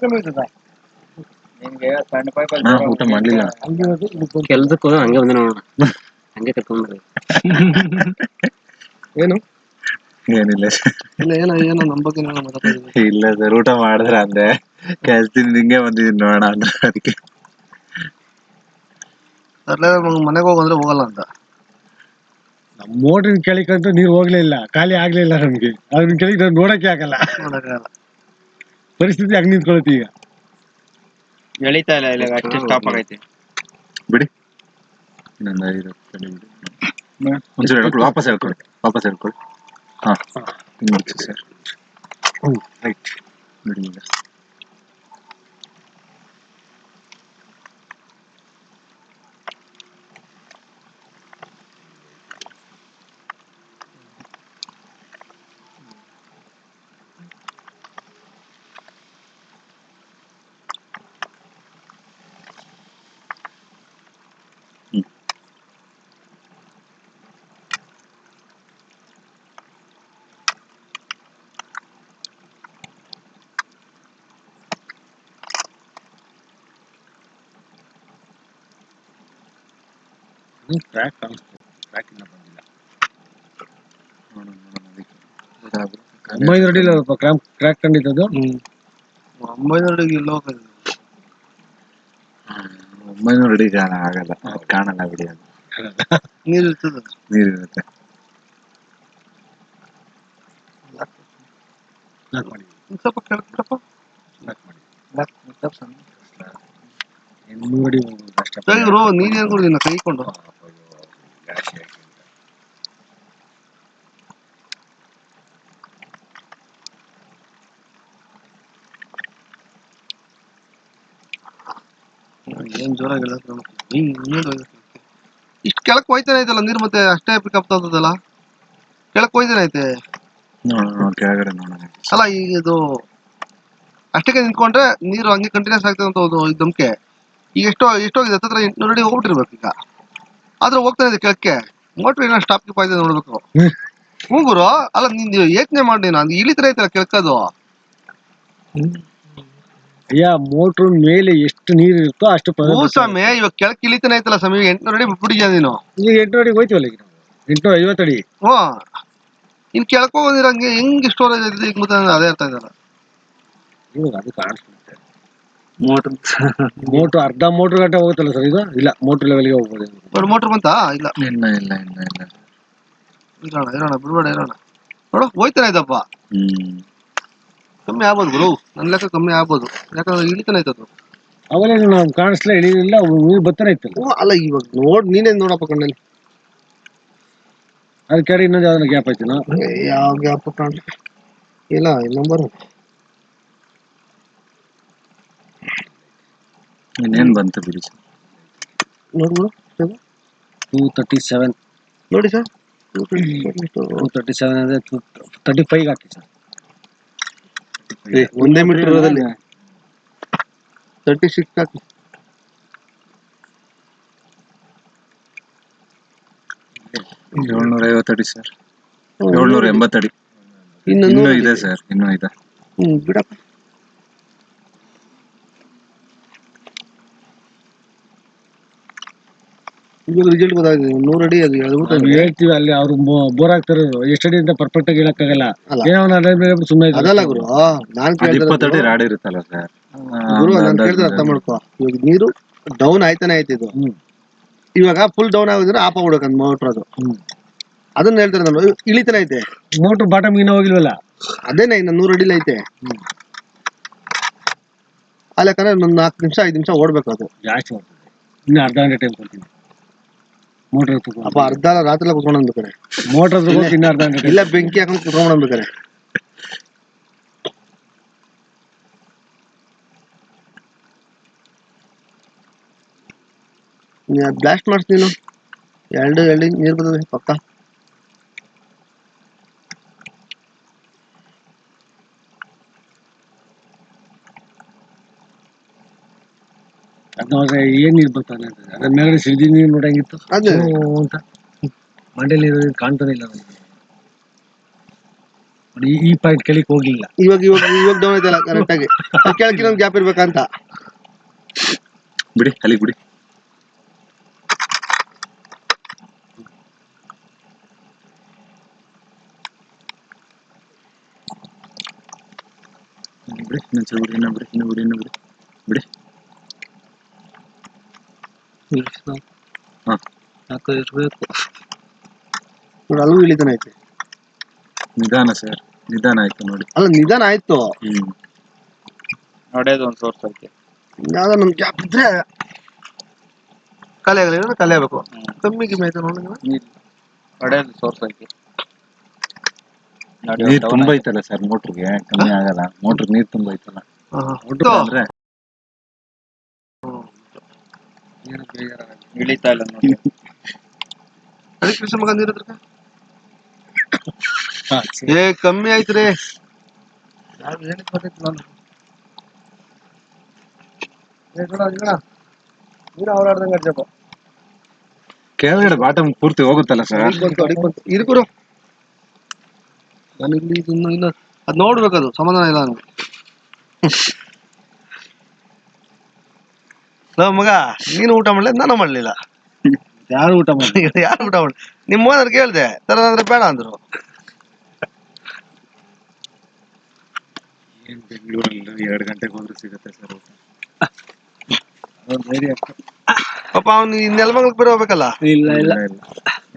ಕಮ್ಮಿ ಆಯ್ತದ ನಿಮ್ಗೆ ಸಣ್ಣ ಪೈಪ್ ಊಟ ಮಾಡ್ಲಿಲ್ಲ. ಕೆಲ್ಸಕ್ಕೂ ಹಂಗೆ ಬಂದ ನೋಡೋಣ. ಹಂಗೆ ಕರ್ಕೊಂಡ್ಬರ್ರಿ. ಏನು ಏನಿಲ್ಲ ಏನೋ ನಮ್ಮ ಬಗ್ಗೆ ಇಲ್ಲ ಸರ್. ಊಟ ಮಾಡಿದ್ರ ಅಂದೆ ಕೆಲ್ಸದಿಂದ ಹಿಂಗೆ ಬಂದಿದೀನಿ ನೋಡೋಣ ಅಂದ್ರೆ ಅದಕ್ಕೆ. ಮನೆಗೆ ಹೋಗಂದ್ರೆ ಹೋಗಲ್ಲ ಅಂತ. ನಮ್ಮ ಮೋಟ್ರಿನ ಕೆಳಕಂತೂ ನೀರು ಹೋಗ್ಲೇ ಇಲ್ಲ, ಖಾಲಿ ಆಗ್ಲಿಲ್ಲ ನಮ್ಗೆ. ಅದನ್ನ ಕೆಳಗೆ ನೋಡಕ್ಕೆ ಆಗಲ್ಲ. ಪರಿಸ್ಥಿತಿ ಹಂಗ್ ನಿಂತ್ಕೊಳತಿ ಈಗ. ಎಳಿತಾ ಇಲ್ಲ ಇಲ್ಲ ಅಷ್ಟೇ ಸ್ಟಾಪ್ ಆಗೈತಿ ಬಿಡಿ. ಇನ್ನೊಂದು 5 ಬಿಡಿ. ಒಂಚೂರು ಹೇಳ್ಕೊಳ್ಳಿ, ವಾಪಸ್ ಹೇಳ್ಕೊಳ್ಳಿ. ಹಾ ಸರ್ ರೈಟ್ ಬಿಡಿ. ಈಗ ಟ್ರ್ಯಾಕ್ ಕಾಣಿಸ್ತು. ಟ್ರ್ಯಾಕ್ ಇನ್ನ ಬಂದಿಲ್ಲ. 900 ಅಡಿ ಟ್ರ್ಯಾಕ್ ಕಂಡಿದ್ದದು. 900 ಅಡಿ ಇಲ್ಲ ಹೋಗೋದು. 900 ಅಡಿ ಆಗಲ್ಲ, ಕಾಣಲ್ಲ ಬಿಡಿ. ಅದು ನೀರು ಇರ್ತದೆ, ನೀರಿರುತ್ತೆ. ಸ್ವಲ್ಪ ಕೆಳಗಪ್ಪ ನೋಡಿ ಕಷ್ಟ ಇವ್ರು ನೀನೇನ್ ಕೊಡ್ದಿನ ಕೈಕೊಂಡು ಏನ್ ಜೋರಾಗಿ ಇಷ್ಟ ಕೆಳಕ್ ಹೋಯ್ತಾನೆ ಐತಲ್ಲ ನೀರ್ ಮತ್ತೆ ಅಷ್ಟೇ ಪಿಕಪ್ ತಗೋದಲ್ಲ ಕೆಳಕ್ ಹೋಯ್ತಾನೆ ಐತೆ ಕೆಳಗಡೆ ನೋಡೋಣ ಅಲ್ಲ ಈಗ ಇದು ಅಷ್ಟಕ್ಕೆ ನಿಂತ್ಕೊಂಡ್ರೆ ನೀರು ಹಂಗೆ ಕಂಟಿನ್ಯೂಸ್ ಆಗ್ತದೆ ಅಂತ ಇದು ನಂಬಿಕೆ ಈಗ ಎಷ್ಟೋಗಿದೆ ಹತ್ರ 800 ಅಡಿ ಹೋಗ್ಬಿಟ್ಟಿರ್ಬೇಕು ಈಗ ಆದ್ರೂ ಹೋಗ್ತಾನೆ ಇದೆ ಕೆಳಕ್ಕೆ ಮೋಟ್ರ್ ಏನೋ ಸ್ಟಾಪ್ ಗಿಪ್ ಆಯ್ತದೆ ನೋಡ್ಬೇಕು ಗುರು ಅಲ್ಲ ನಿನ್ ಯೋಚನೆ ಮಾಡಿ ನಾನು ಇಳಿತರ ಐತಲ್ಲ ಕೆಳಕದು ಅಯ್ಯ ಮೋಟ್ರ್ ಮೇಲೆ ಎಷ್ಟು ನೀರ್ ಇರುತ್ತೋ ಅಷ್ಟು ಸಮಯ ಇವಾಗ ಕೆಳಕ್ಕೆ ಇಳಿತಾನೆ ಐತಲ್ಲ ಸಮಯ 800 ಅಡಿ ಬಿಟ್ಬಿಟ್ಟಿದ್ಯಾ ನೀನು ಈಗ 800 ಅಡಿಗೆ ಹೋಯ್ತೀವಲ್ಲ ಈಗ 850 ಅಡಿ ಇನ್ ಕೆಳಕ್ ಹೋಗೋದಿರ ಹಂಗೆ ಹೆಂಗ್ ಸ್ಟೋರೇಜ್ ಐತೆ ಈಗ ಮತ್ತೆ ಅದೇ ಇರ್ತಾ ಇದ್ದಲ್ಲ ಇವಾಗ ಅದು ಕಾಣಿಸ್ಬಿಡುತ್ತೆ ಮೋಟ್ರ್ ಅರ್ಧ ಮೋಟ್ರ್ ಗಂಟೆ ಹೋಗುತ್ತಲ್ಲ ಸರ್ ಇದು ಇಲ್ಲ ಮೋಟ್ರ್ ಲೆವೆಲ್ಗೆ ಹೋಗ್ಬೋದು ನೋಡು ಮೋಟ್ರ್ ಬಂತಾ ಇಲ್ಲ ಇರೋಣ ಬಿಡ್ಬೇಡ ಇರೋಣ ನೋಡು ಹೋಯ್ತಾನೆ ಆಯ್ತಪ್ಪ ಕಮ್ಮಿ ಆಗ್ಬೋದು ಗುರು ನನ್ ಲೆಕ್ಕ ಕಮ್ಮಿ ಆಗ್ಬೋದು ಯಾಕಂದ್ರೆ ಇಳಿತಾನೆ ಆಯ್ತದು ಅವೆಲ್ಲ ನಾವು ಕಾಣಿಸ್ಲೇ ಇಳಿಲಿಲ್ಲ ನೀರು ಬರ್ತಾನೆ ಇತ್ತಲ್ಲ ಅಲ್ಲ ಇವಾಗ ನೀನೇನ್ ನೋಡಪ್ಪ ಕಣ್ಣಲ್ಲಿ ಅದ್ ಕೆರೆ ಇನ್ನೊಂದು ಯಾವ್ದನ್ನ ಗ್ಯಾಪ್ ಐತೆ ಯಾವ ಗ್ಯಾಪ್ ಕಾಣ ಇಲ್ಲ ನಂಬರ್ ಇನ್ನೇನ್ ಬಂತು ಬಿಡಿ ನೋಡ್ಬಿಡು 237 ನೋಡಿ ಸರ್ 237 ಅಂದ್ರೆ 35 ಹಾಕಿ ಸರ್ ಒಂದೇ ಮೀಟರ್ ಇರೋದಲ್ಲಿ 36 ಹಾಕಿ 750 ಅಡಿ ಸರ್ 780 ಅಡಿ ಇನ್ನೂ ಇದೆ ಸರ್ ಇನ್ನೂ ಇದೆ ಬಿಡಪ್ಪ ಇವಾಗ ರಿಸಲ್ಟ್ ಗೊತ್ತಾಗಿದೆ 100 ಅಡಿ ಅದು ಹೇಳ್ತೀವಿ ಅಲ್ಲಿ ಅವ್ರು ಬೋರ್ ಆಗ್ತಾರೆ ಎಷ್ಟು ಅಡಿ ಅಂತ ಪರ್ಫೆಕ್ಟ್ ಆಗಿ ಹೇಳಕ್ಕಾಗಲ್ಲ ಏನೋ ಸುಮ್ಮನೆ ಅದಲ್ಲ ಗುರು ನಾನ್ 20 ಅಡಿ ರಾಡ್ ಇರುತ್ತಲ್ಲ ಸರ್ ಗುರು ನಾನು ಕೇಳಿದ್ರೆ ಅರ್ಥ ಮಾಡ್ಕೋ ಇವಾಗ ನೀರು ಡೌನ್ ಆಯ್ತಾನೆ ಆಯ್ತು ಇದು ಇವಾಗ ಫುಲ್ ಡೌನ್ ಆಗೋದ್ರೆ ಆಫ್ ಆಗ್ಬಿಡಕಂತ ಮೋಟ್ರ್ ಅದು ಅದನ್ನ ಹೇಳ್ತಾರೆ ನಾನು ಇಳಿತಾನೆ ಐತೆ ಮೋಟ್ರ್ ಬಾಟಮ್ ಇನ್ನೂ ಹೋಗಿಲ್ವಲ್ಲ ಅದೇನೆ ಇನ್ನು 100 ಅಡಿಲಿ ಐತೆ ಅಲ್ಲ ಯಾಕಂದ್ರೆ ಒಂದು 4 ನಿಮಿಷ 5 ನಿಮಿಷ ಓಡ್ಬೇಕು ಅದು ಜಾಸ್ತಿ ಹೋಗ್ತದೆ ಇನ್ನು ಅರ್ಧ ಗಂಟೆ ಟೈಮ್ ಕೊಡ್ತೀನಿ ಮೋಟ್ರ್ ಅಪ್ಪ ಅರ್ಧ ರಾತ್ರಿ ಕುತ್ಕೊಂಡು ಅನ್ಬೇಕಾರೆ ಮೋಟ್ರ್ ಇನ್ನು ಅರ್ಧ ಗಂಟೆ ಇಲ್ಲ ಬೆಂಕಿ ಹಾಕೊಂಡು ಕುತ್ಕೊಂಡು ಅನ್ಬೇಕಾರೆ ಬ್ಲಾಸ್ಟ್ ಮಾಡಿಸ್ ನೀನು ಎರಡು ನೀರು ಬರ್ತದೆ ಪಕ್ಕ ಅದ್ನೋದ್ರೆ ಏನ್ ನೀರ್ ಬರ್ತಾನೆ ಅದ್ರ ಮೇಲ್ಗಡೆ ಸಿಡಿ ನೀರು ನೋಡಂಗಿತ್ತು ಅದೇ ಅಂತ ಮಂಡ್ಯ ನೀರು ಕಾಣ್ತಾನೆ ಇಲ್ಲ ನೋಡಿ ಈ ಪಾಯಿಂಟ್ ಕೆಳಕ್ ಹೋಗ್ಲಿಲ್ಲ ಇವಾಗ ಡೌನ್ ಐತಲ್ಲ ಕರೆಕ್ಟ್ ಆಗಿ ಕೆಳಕ್ಕೆ ಇನ್ನೊಂದು ಗ್ಯಾಪ್ ಇರ್ಬೇಕಂತ ಬಿಡಿ ಅಲ್ಲಿ ಬಿಡಿ ಬಿಡಿ ಇನ್ನೊಂದು ಬಿಡಿ ಅಲ್ಲೂ ಇಳಿತಾನೆ ಐತೆ ನಿಧಾನ ಸರ್ ನಿಧಾನ ಆಯ್ತು ನೋಡಿ ಅಲ್ಲ ನಿಧಾನ ಆಯ್ತು ನೋಡೋದು ಒಂದ್ ಸೋರ್ಸ್ ಐತೆ ಯಾವ್ದೋ ನಮ್ ಗ್ಯಾಪ್ ಇದ್ರೆ ಖಾಲಿ ಆಗಲ್ಲ ಖಾಲಿ ಆಗ್ಬೇಕು ಕಮ್ಮಿ ಗಿಮ್ಮಿ ಆಯ್ತು ನೋಡಿ ನೋಡೋದು ಸೋರ್ಸ್ ಐತೆ ನೀರ್ ತುಂಬಾ ಐತಲ್ಲ ಸರ್ ಮೋಟ್ರಿಗೆ ಕಮ್ಮಿ ಆಗಲ್ಲ ಮೋಟ್ರ್ ನೀರ್ ತುಂಬಾ ಐತಲ್ಲ ಅಂದ್ರೆ ಇಳಿತಾ ಇಲ್ಲ ನೋಡಿ ಅದಕ್ಕೆ ಕೃಷ್ಣ ಮಗ ನೀರು ಏ ಕಮ್ಮಿ ಆಯ್ತ್ರಿ ನೀರು ಅವರಾಡ್ದಂಗ ಅಡ್ಜಪ್ಪ ಕೆಳಗಡೆ ಬಾಟಮ್ ಪೂರ್ತಿ ಹೋಗುತ್ತಲ್ಲ ಸರ್ ಇರ್ಕುರು ನಾನು ಇಲ್ಲಿ ಇನ್ನು ಅದ್ ನೋಡ್ಬೇಕದು ಸಮಾಧಾನ ಇಲ್ಲ ನನ್ಗೆ ಮಗ ನೀನು ಊಟ ಮಾಡ್ಲಿ ನಾನು ಮಾಡ್ಲಿಲ್ಲ ಯಾರು ಊಟ ಮಾಡಿ ಯಾರು ಊಟ ಮಾಡಿ ನಿಮ್ಮ ಓನರ್ ಕೇಳ್ದೆ ತರ ಅಂದ್ರೆ ಬೇಡ ಅಂದ್ರು ಏನ್ ಬೆಂಗಳೂರಲ್ಲಿ 2 ಗಂಟೆಗೆ ಹೋದ್ರೆ ಸಿಗುತ್ತೆ ಸರ್ ಪಾಪ ಅವ್ನು ನೆಲಮಂಗಲಕ್ಕೆ ಬೇರೆ ಹೋಗ್ಬೇಕಲ್ಲ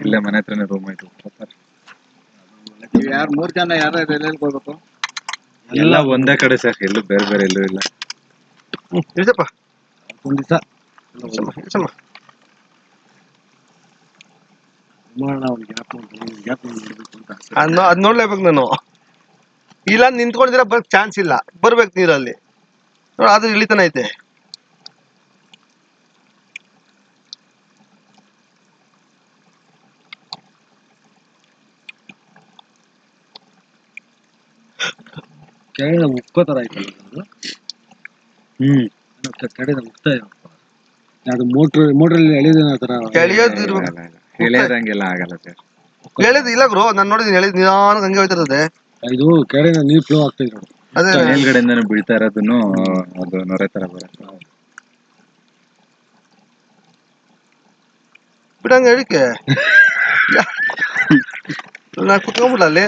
ಇಲ್ಲ ಮನೆ ಹತ್ರನೇ ರೂಮ್ ಆಯ್ತು ಯಾರು 3 ಜನ ಯಾರು ಹೋಗ್ಬೇಕು ಎಲ್ಲ ಒಂದೇ ಕಡೆ ಸರ್, ಎಲ್ಲೂ ಬೇರೆ ಬೇರೆ ಎಲ್ಲೂ ಇಲ್ಲ. ಇಳಿಸಪ್ಪ ಒಂದ್ ದಿವಸ ಇಳಿಸಮ್ಮ. ಮಾಡೋಣ ಅವ್ನಿಗೆ ಗ್ಯಾಪ್ ನೋಡ್ಬೇಕು ಅಂತ ಆಸೆ. ಅದ್ ನೋಡ್ಲೇಬೇಕು ನಾನು. ಇಲ್ಲ ನಿಂತ್ಕೊಂಡಿದ್ರೆ ಬರಕ್ ಚಾನ್ಸ್ ಇಲ್ಲ, ಬರ್ಬೇಕು ನೀರಲ್ಲಿ. ನೋಡ ಅದು ಇಳಿತಾನ ಐತೆ. ಕೆಳಗಿನ ಉಕ್ಕೋ ತರ ಆಯ್ತಲ್ಲ ಅದು. ಕೆಳಗಿನ ಉಕ್ತಾ ಇದೆ. ಅದು ಮೋಟ್ರಲ್ಲಿ ಎಳೆಯೋದೇನೋ ಆ ತರ ಎಳೆಯೋದು ಇರ್ಬೇಕು. ಎಳೆಯದಂಗೆಲ್ಲ ಆಗಲ್ಲ ಸರ್. ಎಳೆದು ಇಲ್ಲ ಗುರು, ನಾನು ನೋಡಿದೀನಿ ಎಳೆದು ನಿಧಾನಕ್ಕೆ ಹಂಗೆ ಹೋಯ್ತಿರ್ತದೆ. ಇದು ಕೆಳಗಿನ ನೀರ್ ಫ್ಲೋ ಆಗ್ತಾ ಇದೆ ನೋಡಿ. ಅದೇ ಮೇಲ್ಗಡೆಯಿಂದನೂ ಬೀಳ್ತಾ ಇರೋದನ್ನು ಅದು ನೊರೆ ತರ ಬರುತ್ತೆ. ಬಿಡಂಗ ಹೇಳಿಕೆ ನಾ ಕುತ್ಕೊಂಡ್ಬಿಡ್ಲ ಅಲ್ಲಿ.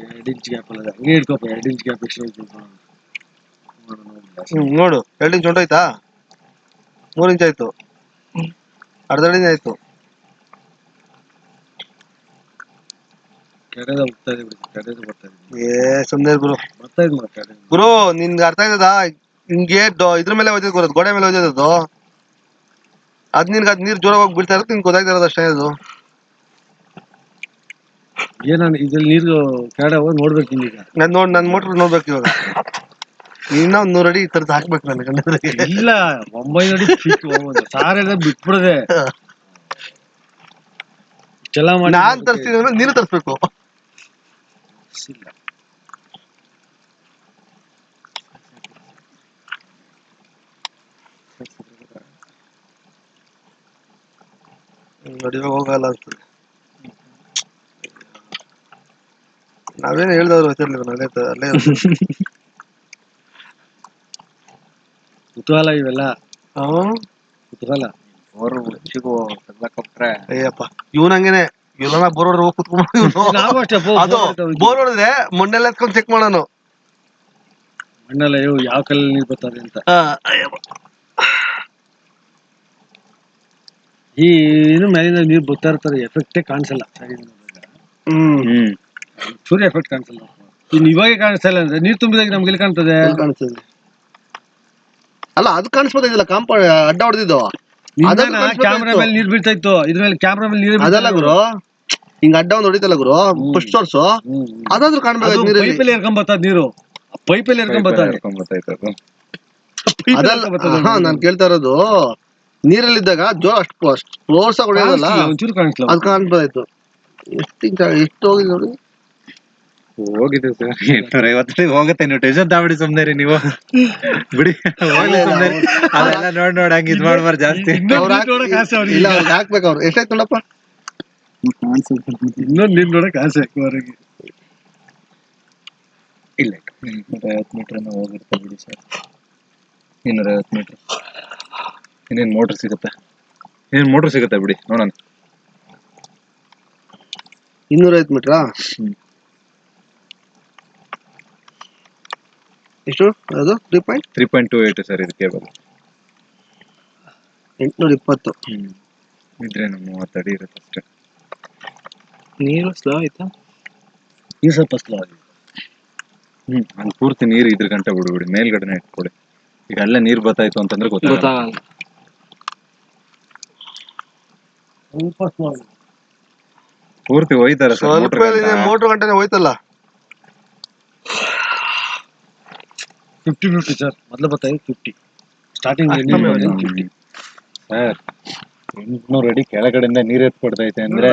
ಎರಡು ಇಂಚ್ ಗ್ಯಾಪ್ ಅಲ್ಲ, ಹಂಗೆ ಇಟ್ಕೋಪ. 2 ಇಂಚ್ ಗ್ಯಾಪ್ ಎಕ್ಸ್ಟ್ರಾ ನೋಡು 2 ಇಂಚ್ ಹೊಂಟೋಯ್ತಾ, 3 ಇಂಚ್ ಆಯ್ತು, ಅರ್ಧ ಅಡಿನೇ ಆಯ್ತು. ಕೆರೆದ ಹೋಗ್ತಾ ಇದೆ ಬಿಡಿ, ಕೆರೆದ ಬರ್ತಾ ಇದೆ. ಸುಮ್ನೆ ಗುರು, ಬರ್ತಾ ಇದೆ ಮರ ಕೆರೆ. ಗುರು ನಿನ್ಗೆ ಅರ್ಥ ಆಯ್ತದ? ಹಿಂಗೆ ಇದ್ರ ಮೇಲೆ ಹೋಯ್ತದ ಗುರು, ಗೋಡೆ ಮೇಲೆ ಹೋಯ್ತದದು. ಅದ್ ನಿನ್ಗೆ ಅದ್ ನೀರ್ ಜೋರಾಗಿ ಹೋಗಿ ಬೀಳ್ತಾ ಇರುತ್ತೆ, ನಿನ್ಗೆ ಗೊತ್ತಾಗ್ತಾ ಇರೋದು ಅಷ್ಟೇ. ಅದು ಏನಾನ ಇದ್ರಲ್ಲಿ ನೀರು ಕೆಳಗಡೆ ಹೋಗಿ ನೋಡ್ಬೇಕು ಈಗ. ನನ್ ಮೋಟ್ರ್ ನೋಡ್ಬೇಕು ಇವಾಗ. ಇನ್ನ 100 ಅಡಿ ಈ ತರದ್ ಹಾಕ್ಬೇಕು ನನ್ ಕಣ್ಣಿಗೆ. ಇಲ್ಲ 900 ಅಡಿ ಫೀಟ್ ಸಾರೆಲ್ಲ ಬಿಟ್ಬಿಡದೆ ಚೆಲ್ಲ ಮಾಡಿ. ನಾನ್ ತರ್ಸ್ತೀನಿ ಅಂದ್ರೆ ನೀನು ತರ್ಸ್ಬೇಕು. ನಡಿವೆ ಹೋಗಲ್ಲ ಅನ್ಸ್ತದೆ. ನಾವೇನು ಹೇಳ್ದವ್ರು ಗೊತ್ತಿರ್ಲಿಲ್ಲ, ಅಲ್ಲೇ ಕುತೂಹಲ ಇವೆಲ್ಲ. ಕುತೂಹಲ. ಅವರು ಹೆಚ್ಚಿಗೂ ತೆಗ್ದಾಕೊಟ್ರೆ ಅಯ್ಯಪ್ಪ ಇವನ್ ಹಂಗೇನೆ. ಇವನ ಬೋರ್ ಹೊಡೆದ್ರೆ ಹೋಗಿ ಕುತ್ಕೊಂಡು ನಾವು ಅಷ್ಟೇ ಅದು ಬೋರ್ ಹೊಡೆದ್ರೆ ಮಣ್ಣೆಲ್ಲ ಎತ್ಕೊಂಡು ಚೆಕ್ ಮಾಡೋನು. ಮಣ್ಣೆಲ್ಲ ಯಾವ ಕಲ್ಲಲ್ಲಿ ನೀರು ಬರ್ತಾರೆ ಅಂತ. ಈ ಇನ್ನು ಮೇಲಿಂದ ನೀರು ಬರ್ತಾ ಇರ್ತಾರೆ, ಎಫೆಕ್ಟೇ ಕಾಣಿಸಲ್ಲ. ಸೂರ್ಯ ಎಫೆಕ್ಟ್ ಕಾಣಿಸಲ್ಲ. ಇನ್ನು ಇವಾಗ ಕಾಣಿಸ್ತಾ ಇಲ್ಲ ಅಂದ್ರೆ ನೀರು ತುಂಬಿದಾಗ ನಮ್ಗೆ ಎಲ್ಲಿ ಕಾಣ್ತದೆ? ಅಲ್ಲ ಅದು ಕಾಣಿಸ್ಬೋದಿಲ್ಲ, ಕಾಂಪೌಂಡ್ ಅಡ್ಡ ಹೊಡೆದಿದ್ದು. ಕ್ಯಾಮ್ರಾ ಮೇಲೆ ನೀರ್ ಬೀಳ್ತಾ ಇತ್ತು, ಇದ್ರ ಮೇಲೆ ಕ್ಯಾಮ್ರಾ ಮೇಲೆ ನೀರು ಅದಲ್ಲ ಗುರು, ಹಿಂಗ ಅಡ್ಡ ಒಂದು ಹೊಡಿತಲ್ಲ ಗುರು, ಫಸ್ಟ್ ಸೋರ್ಸ್ ಅದಾದ್ರೂ ಕಾಣ್ಬೇಕು. ಪೈಪಲ್ಲಿ ಎರ್ಕೊಂಡ್ ಬರ್ತದ ನೀರು, ಪೈಪಲ್ಲಿ ಎರ್ಕೊಂಡ್ ಬರ್ತದೆ. ನಾನ್ ಕೇಳ್ತಾ ಇರೋದು, ನೀರಲ್ಲಿದ್ದಾಗ ಜೋರ ಅಷ್ಟು ಫೋರ್ಸ್ ಆಗಿ ಹೊಡೆಯೋದಲ್ಲ, ಒಂಚೂರು ಕಾಣಿಸ್ಲ. ಅದು ಕಾಣ್ಬೋದಾಯ್ತು. ಎಷ್ಟು ಹೋಗಿದೆ ನೋಡಿ. ಹೋಗಿದೆ ಸರ್ 850 ಹೋಗುತ್ತೆ. ನೀವು ಟೆನ್ಷನ್ ತಗೊಬಿಡಿ, ಸುಮ್ನೆ ರೀ ನೀವು ಬಿಡಿ. ಹೋಗ್ಲಿ ಸುಮ್ನೆ, ಅದೆಲ್ಲ ನೋಡ್ ಹಂಗ ಇದ್ ಮಾಡ್ಬಾರ್ದು ಜಾಸ್ತಿ. ಇಲ್ಲ ಅವ್ರಿಗೆ ಹಾಕ್ಬೇಕು. ಅವ್ರು ಎಷ್ಟಾಯ್ತು ನೋಡಪ್ಪ, ಇನ್ನೊಂದು ನೀರ್ ನೋಡಕ್ ಆಸೆ ಹೊರಗೆ. ಇಲ್ಲ 250 ಮೀಟರ್ ಹೋಗಿರ್ತಾ ಬಿಡಿ ಸರ್. 250 ಮೀಟರ್ ಇನ್ನೇನ್ ಮೋಟರ್ ಸಿಗುತ್ತೆ ಬಿಡಿ, ನೋಡೋಣ. 250 ಮೀಟ್ರಾ? ಎಷ್ಟು ಅದು? 3.28 ಸರ್ ಇದು ಕೇಬಲ್. 820 ಇದ್ರೆ 30 ಅಡಿ ಇರುತ್ತೆ ಅಷ್ಟೇ. ನೀರು ಸ್ಲೋ ಆಯ್ತಾ? ನೀರು ಸ್ವಲ್ಪ ಸ್ಲೋ ಆಗಿದೆ. ಅಲ್ಲಿ ಪೂರ್ತಿ ನೀರು ಇದ್ರ ಗಂಟೆ ಬಿಡ್ಬಿಡಿ, ಮೇಲ್ಗಡೆನೆ ಇಟ್ಕೊಡಿ. ಈಗ ಅಲ್ಲೇ ನೀರ್ ಬರ್ತಾಯ್ತು ಅಂತಂದ್ರೆ ಗೊತ್ತಾಗಲ್ಲ. ಸ್ವಲ್ಪ ಸ್ಲೋ ಆಗಿದೆ. ಪೂರ್ತಿ ಹೋಯ್ತಾರೆ ಸರ್ ಮೋಟರ್ ಗಂಟೆನೆ ಹೋಯ್ತಲ್ಲ. 50 ಸರ್, ಮೊದಲು ಬರ್ತಾಯಿದೆ 50 ಸ್ಟಾರ್ಟಿಂಗ್. ಸರ್ 800 ಅಡಿ ಕೆಳಗಡೆಯಿಂದ ನೀರ್ ಎತ್ಕೊಡ್ತೈತೆ ಅಂದ್ರೆ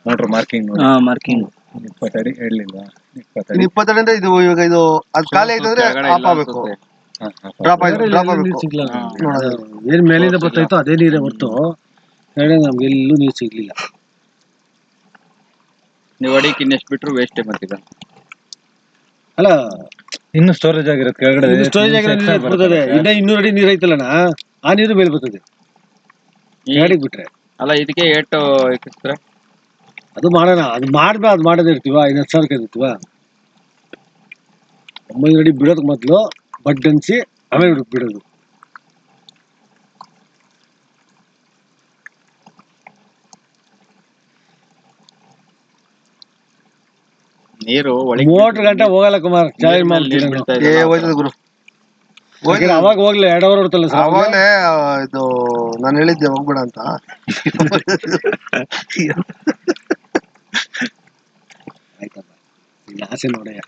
ನೋಡ್ರಿ ಮಾರ್ಕಿಂಗ್. 20 ಅಡಿ ಹೇಳಲಿಲ್ಲ, 20 ಅಡಿಯಿಂದ ಇದು ಇವಾಗ ಇದು ಅದು ಖಾಲಿ ಆಯ್ತು ಅಂದ್ರೆ ಆಫ್ ಆಗ್ಬೇಕು, ಡ್ರಾಪ್ ಆಗ್ಬೇಕು. ಏನ್ ಮೇಲಿಂದ ಬರ್ತಾಯ್ತೋ ಅದೇ ನೀರೇ ಹೊರ್ತು ನಮ್ಗೆ ಎಲ್ಲೂ ನೀರು ಸಿಗ್ಲಿಲ್ಲ. ನೀವು ಅಡಿಗೆ ಇನ್ನೆಷ್ಟು ಬಿಟ್ರು ವೇಸ್ಟ್ ಬರ್ತಿದ. ಅಲ್ಲ ಇನ್ನು ಸ್ಟೋರೇಜ್ ಆಗಿರುತ್ತೆ ಕೆಳಗಡೆ. ಸ್ಟೋರೇಜ್ ಆಗಿರೋದು ಇನ್ನ 200 ಅಡಿ ನೀರ್ ಐತಲ್ಲಣ್ಣ, ಆ ನೀರು ಮೇಲೆ ಬರ್ತದೆ ಗಾಡಿ ಬಿಟ್ರೆ. ಅಲ್ಲ ಇದಕ್ಕೆ ಏಟು ಎಕ್ಕಿಸ್ತಾರೆ? ಅದು ಮಾಡೋಣ, ಅದು ಮಾಡ್ಬೇ ಅದು ಮಾಡೋದೇ ಇರ್ತೀವ, 10,000 ಇರ್ತೀವ. 9 ಅಡಿ ಬಿಡೋದಕ್ಕೆ ಮೊದಲು ಬಡ್ಡನ್ಸಿ ಆಮೇಲೆ ಬಿಡೋದು. ನೀರು ಮೋಟ್ರ್ ಗಂಟೆ ಹೋಗಲ್ಲ ಕುಮಾರ್, ಚಾಲೆಂಜ್ ಮಾಡ್ತೀನಿ. ಹೋಯ್ತದ ಗುರು, ಅವಾಗ ಹೋಗ್ಲಿ 2 ಅವರ್ ಹೊಡ್ತಲ್ಲ ಸರ್. ಅವಾಗಲೇ ಇದು ನಾನು ಹೇಳಿದ್ದೆ ಹೋಗ್ಬೇಡ ಅಂತ. ಆಯ್ತಪ್ಪ, ನಿನ್ನ ಆಸೆ ನೋಡಯ್ಯ.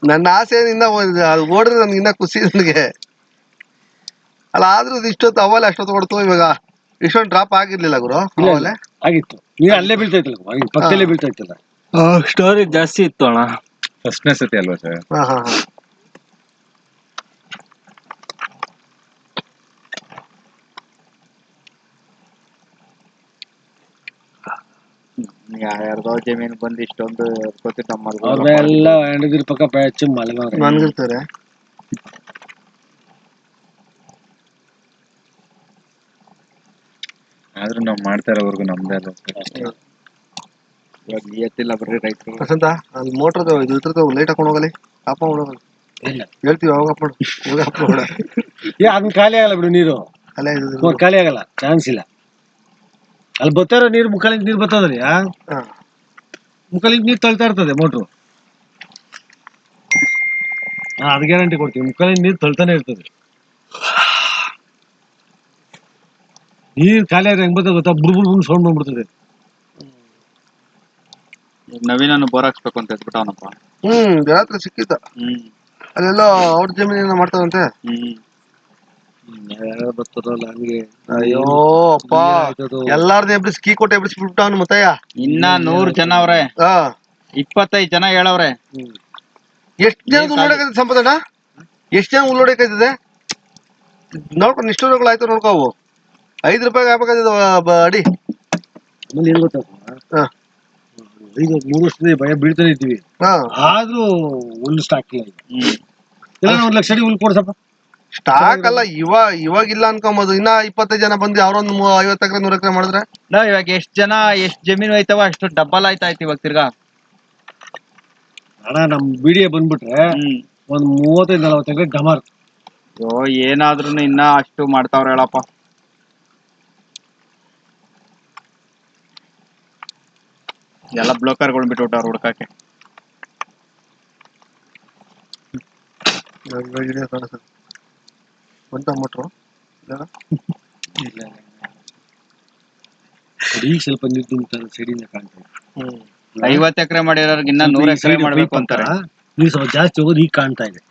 ನನ್ನ ಆಸೆ ಇನ್ನ ಅದು ಓಡಿದ್ರೆ ನನ್ಗೆ ಇನ್ನ ಖುಷಿ ನನಗೆ. ಅಲ್ಲ ಆದ್ರೂ ಇಷ್ಟೊತ್ತು ಅವಲ್ಲೇ ಅಷ್ಟೊತ್ತು ಹೊಡ್ತು, ಇವಾಗ ಇಷ್ಟೊಂದು ಡ್ರಾಪ್ ಆಗಿರ್ಲಿಲ್ಲ ಗುರು. ಅವಲ್ಲೇ ಆಗಿತ್ತು, ನೀರು ಅಲ್ಲೇ ಬೀಳ್ತಾ ಇತ್ತಲ್ಲ, ಪಕ್ಕದಲ್ಲೇ ಬೀಳ್ತಾ ಇತ್ತಲ್ಲ. ಸ್ಟೋರೇಜ್ ಜಾಸ್ತಿ ಇತ್ತು ಅಣ್ಣ. ಫಸ್ಟ್ನೇ ಸತಿ ಅಲ್ವಾ ಸರ್? ಹಾ. ಯಾರ್ಯಾರ್ದೋ ಜಮೀನ್ ಬಂದು ಇಷ್ಟೊಂದು ಅವ್ರೆಲ್ಲ ಹೆಂಡದಿರ್ ಪಕ್ಕ ಪ್ಯಾಚ್ ಮಲಗವ್ರೆ. ಮನ್ಗಿರ್ತಾರೆ. ಆದ್ರೂ ನಾವ್ ಮಾಡ್ತಾ ಇರೋವರೆಗೂ ನಮ್ದೇ ಅಲ್ವಾ ಸರ್? ಎತ್ತಿಲ್ಲ ಬರ್ರಿ ರೈತರು. ವಸಂತ ಅಲ್ಲಿ ಮೋಟ್ರ್ ಇದು ಇರ್ತದ, ಲೈಟ್ ಹಾಕೊಂಡು ಹೋಗಲಿ, ಆಫ್ ಮಾಡೋಗಲ್ಲ. ಹೇಳ್ತೀವಿ ಅವಾಗ ಅಪ್ ಮಾಡು, ಅಪ್ ಮಾಡ. ಅದನ್ನ ಖಾಲಿ ಆಗಲ್ಲ ಬಿಡು ನೀರು, ಖಾಲಿ ಆಗಲ್ಲ, ಚಾನ್ಸ್ ಇಲ್ಲ. ಅಲ್ಲಿ ಬರ್ತಾರೋ ನೀರು, ಮುಕ್ಕಳಿಂದ ನೀರು ಬರ್ತದ್ರಿ, ಮುಕ್ಕಳಿಂದ ನೀರು ತಳ್ತಾ ಇರ್ತದೆ ಮೋಟ್ರು. ಅದು ಗ್ಯಾರಂಟಿ ಕೊಡ್ತೀವಿ, ಮುಕ್ಕಳಿಂದ ನೀರು ತಳ್ತಾನೆ ಇರ್ತದೆ. ನೀರ್ ಖಾಲಿ ಆದ್ರೆ ಹೆಂಗ್ ಬರ್ತದೆ ಗೊತ್ತಾ, ಬುಡ್ ಸೌಂಡ್ ಬಂದ್ಬಿಡ್ತದೆ. ನವೀನನ್ನು ಬೋರ್ ಹಾಕ್ಸ್ಬೇಕು ಅಂತ ಇದ್ಬಿಟ್ಟವನಪ್ಪ. ರಾತ್ರಿ ಸಿಕ್ಕಿದ್ದ ಅಲ್ಲೆಲ್ಲ ಅವ್ರ ಜಮೀನ ಮಾಡ್ತಾರಂತೆ. ಬರ್ತದಲ್ಲ ಹಂಗೆ. ಅಯ್ಯೋ ಅಪ್ಪ, ಎಲ್ಲಾರ್ದು ಎಬ್ಬಿಸಿ ಕೀ ಕೊಟ್ಟು ಎಬ್ಬಿಸ್ಬಿಟ್ಟವನು ಮುತ್ತಯ್ಯ. ಇನ್ನ 100 ಜನ ಅವ್ರೆ, 25 ಜನ ಹೇಳವ್ರೆ. ಎಷ್ಟ್ ಜನ ಉಳ್ಳೋಡಕೈತದೆ ಸಂಪದಣ್ಣ, ಎಷ್ಟ್ ಜನ ಉಳ್ಳೋಡಕೈತದೆ ನೋಡ್ಕೊಂಡು. ನಿಷ್ಠೂರಗಳು ಆಯ್ತು ನೋಡ್ಕೋ, ಅವು 5 ರೂಪಾಯಿಗೆ ಆಗ್ಬೇಕಾಯ್ತದ ಅಡಿ. ಆಮೇಲೆ ಏನ್ ಗೊತ್ತಾ, 3 ವರ್ಷದಿಂದ ಭಯ ಬೀಳ್ತಾನೆ ಇದ್ದೀವಿ, ಆದ್ರೂ ಹುಲ್ಲು ಸ್ಟಾಕ್ ಇಲ್ಲ. ಎಲ್ಲ 1 ಲಕ್ಷ ಅಡಿ ಹುಲ್ಲು ಕೊಡ್ಸಪ್ಪ. ಸ್ಟಾಕ್ ಅಲ್ಲ, ಇವಾಗಿಲ್ಲ ಅನ್ಕೊಂಬೋದು. ಇನ್ನ 25 ಜನ ಬಂದು ಅವ್ರೊಂದು 50 ಎಕರೆ 100 ಎಕರೆ ಮಾಡಿದ್ರೆ ನಾವ್ ಇವಾಗ ಎಷ್ಟ್ ಜಮೀನು ಐತವ ಅಷ್ಟು ಡಬ್ಬಲ್ ಆಯ್ತಾಯ್ತು ಇವಾಗ ತಿರ್ಗಾ. ಅಣ್ಣ ನಮ್ ಬಿಡಿಎ ಬಂದ್ಬಿಟ್ರೆ ಒಂದ್ 35-40 ಎಕರೆ ಡಮರ್. ಏನಾದ್ರೂ ಇನ್ನ ಅಷ್ಟು ಮಾಡ್ತಾವ್ರ ಹೇಳಪ್ಪ. ಎಲ್ಲ ಬ್ಲೋಕರ್ಗಳು ಬಿಟ್ಬಿಟ್ಟವ್ರು ಹುಡ್ಕಕ್ಕೆ. ಮೋಟ್ರು ಈಗ ಸ್ವಲ್ಪ ನೀರು ತುಂಬುತ್ತಾರೆ, ಸೈಡಿಂದ ಕಾಣ್ತಾರೆ. 50 ಎಕರೆ ಮಾಡಿರೋರ್ಗೆ ಇನ್ನ 100 ಎಕರೆ ಮಾಡ್ಬೇಕು ಅಂತಾರೆ. ನೀರು ಸ್ವಲ್ಪ ಜಾಸ್ತಿ ಹೋಗೋದು ಈಗ ಕಾಣ್ತಾ ಇದೆ.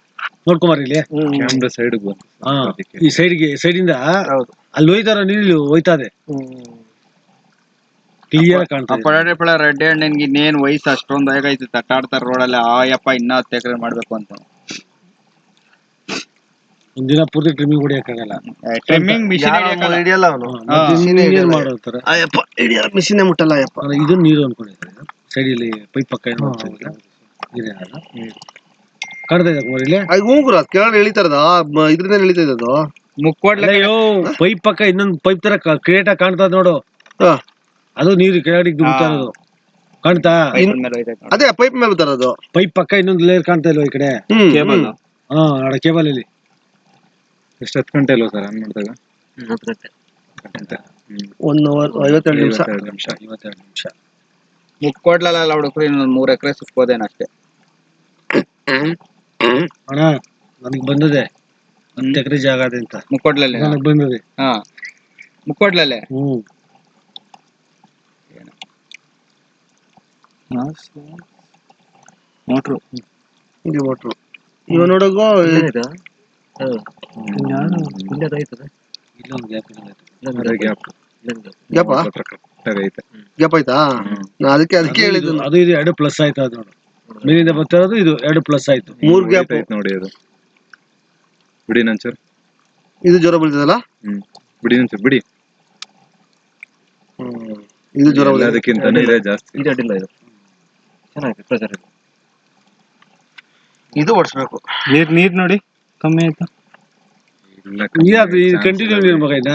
ನೋಡ್ಕೊಂಬಾರ ಇಲ್ಲಿ, ಕ್ಯಾಮ್ರಾ ಸೈಡ್ ಈ ಸೈಡಿಂದ ಅಲ್ಲಿ ಹೋಯ್ತಾರ ನೀರು ಹೋಯ್ತಾದೆ, ಕ್ಲಿಯರ್ ಕಾಣ್ತಾ. ಪಳ ರೆಡ್ಡಿ ಹಣ್ಣಿನ್ಗೆ ಇನ್ನೇನ್ ವಯಸ್ಸು ಅಷ್ಟೊಂದು ಆಗೈತಿ, ತಟ್ಟಾಡ್ತಾರ ರೋಡಲ್ಲಿ. ಆಯಪ್ಪ ಇನ್ನ 10 ಎಕರೆ ಮಾಡ್ಬೇಕು ಅಂತ. ಒಂದಿನ ಪೂರ್ತಿ ಟ್ರಿಮ್ಮಿಂಗ್ ಹೊಡಿಯಕ್ಕಾಗಲ್ಲ, ಟ್ರಿಮ್ಮಿಂಗ್ ಮಿಷಿನ್ ಹಿಡಿಯಲ್ಲ ಅವನು. ಮಿಷಿನೇ ಮುಟ್ಟಲ್ಲ ಅಯ್ಯಪ್ಪ. ಇದು ನೀರು ಅನ್ಕೊಂಡಿದ್ದಾರೆ, ಸೈಡಲ್ಲಿ ಪೈಪ್ ಪಕ್ಕ ಕಾಣ್ತಾ ಇದೆ ಕುಮಾರ್ ಇಲ್ಲಿ. ಹೂಗುರು ಅದ್ ಕೆಳಗಡೆ ಎಳಿತಾರದ, ಇದ್ರಿಂದ ಎಳಿತಾ ಇದ್ದದು ಮುಕ್ಕೋಡ್ಲೆ. ಪೈಪ್ ಪಕ್ಕ ಇನ್ನೊಂದು ಪೈಪ್ ತರ ಕ್ರಿಯೇಟ್ ಆಗಿ ಕಾಣ್ತದ ನೋಡು, ಅದು ನೀರು ಕೆಳಗಡೆ ದುಮ್ತಾ ಇರೋದು ಕಾಣ್ತಾ. ಅದೇ ಪೈಪ್ ಮೇಲೆ ಬರೋದು, ಪೈಪ್ ಪಕ್ಕ ಇನ್ನೊಂದು ಲೇಯರ್ ಕಾಣ್ತಾ ಇಲ್ವ ಈ ಕಡೆ, ಕೇಬಲ್. ಕೇಬಲ್ ಅಲ್ಲಿ. ಎಷ್ಟು 10 ಗಂಟೆ ಅಲ್ವಾ ಸರ್ ಆನ್ ಮಾಡಿದಾಗ? 1 ಅವರ್ 52 ನಿಮಿಷ. ಮುಕ್ಕೋಡ್ಲೆಲ್ಲ ಹುಡುಕ್ರು ಇನ್ನೊಂದು 3 ಎಕರೆ ಸಿಕ್ಕೋದೇನ ಅಷ್ಟೇ. ಅಣ್ಣ ನನಗ್ ಬಂದಿದೆ 10 ಎಕರೆ ಜಾಗ ಅದೆ ಅಂತ. ಮುಕ್ಕೋಡ್ಲಲ್ಲಿ ನನಗ್ ಬಂದಿದೆ. ಮುಕ್ಕೋಡ್ಲಲ್ಲೇ ಮೋಟ್ರು ಇವ ನೋಡಗೋ ಗ್ಯಾಪ್ ಆಯ್ತಾ? ಅದಕ್ಕೆ ಹೇಳಿದ್ದು. ಅದು ಇದು 2 ಪ್ಲಸ್ ಆಯ್ತು, ಅದು ನೋಡು ಮೇಲಿಂದ ಬರ್ತಾ ಇರೋದು, ಇದು 2 ಪ್ಲಸ್ ಆಯ್ತು. 3 ಗ್ಯಾಪ್ ನೋಡಿ. ಅದು ಬಿಡಿ ನಂಚೂರ್, ಇದು ಜ್ವರ ಬೀಳ್ತದಲ್ಲ. ಬಿಡಿ ನಂಚೂರ್ ಬಿಡಿ. ಇದು ಜ್ವರ ಅದಕ್ಕಿಂತ ಇದೆ ಜಾಸ್ತಿ. ಇದು ಅಡ್ಡಿಲ್ಲ, ಇದು ಚೆನ್ನಾಗಿದೆ ಪ್ರೆಷರ್. ಇದು ಓಡಿಸ್ಬೇಕು. ನೀರ್ ನೋಡಿ ಕಮ್ಮಿ ಆಯ್ತಾ? ಕಂಟಿನ್ಯೂ ನೀರು ಮಗ ಇನ್ನ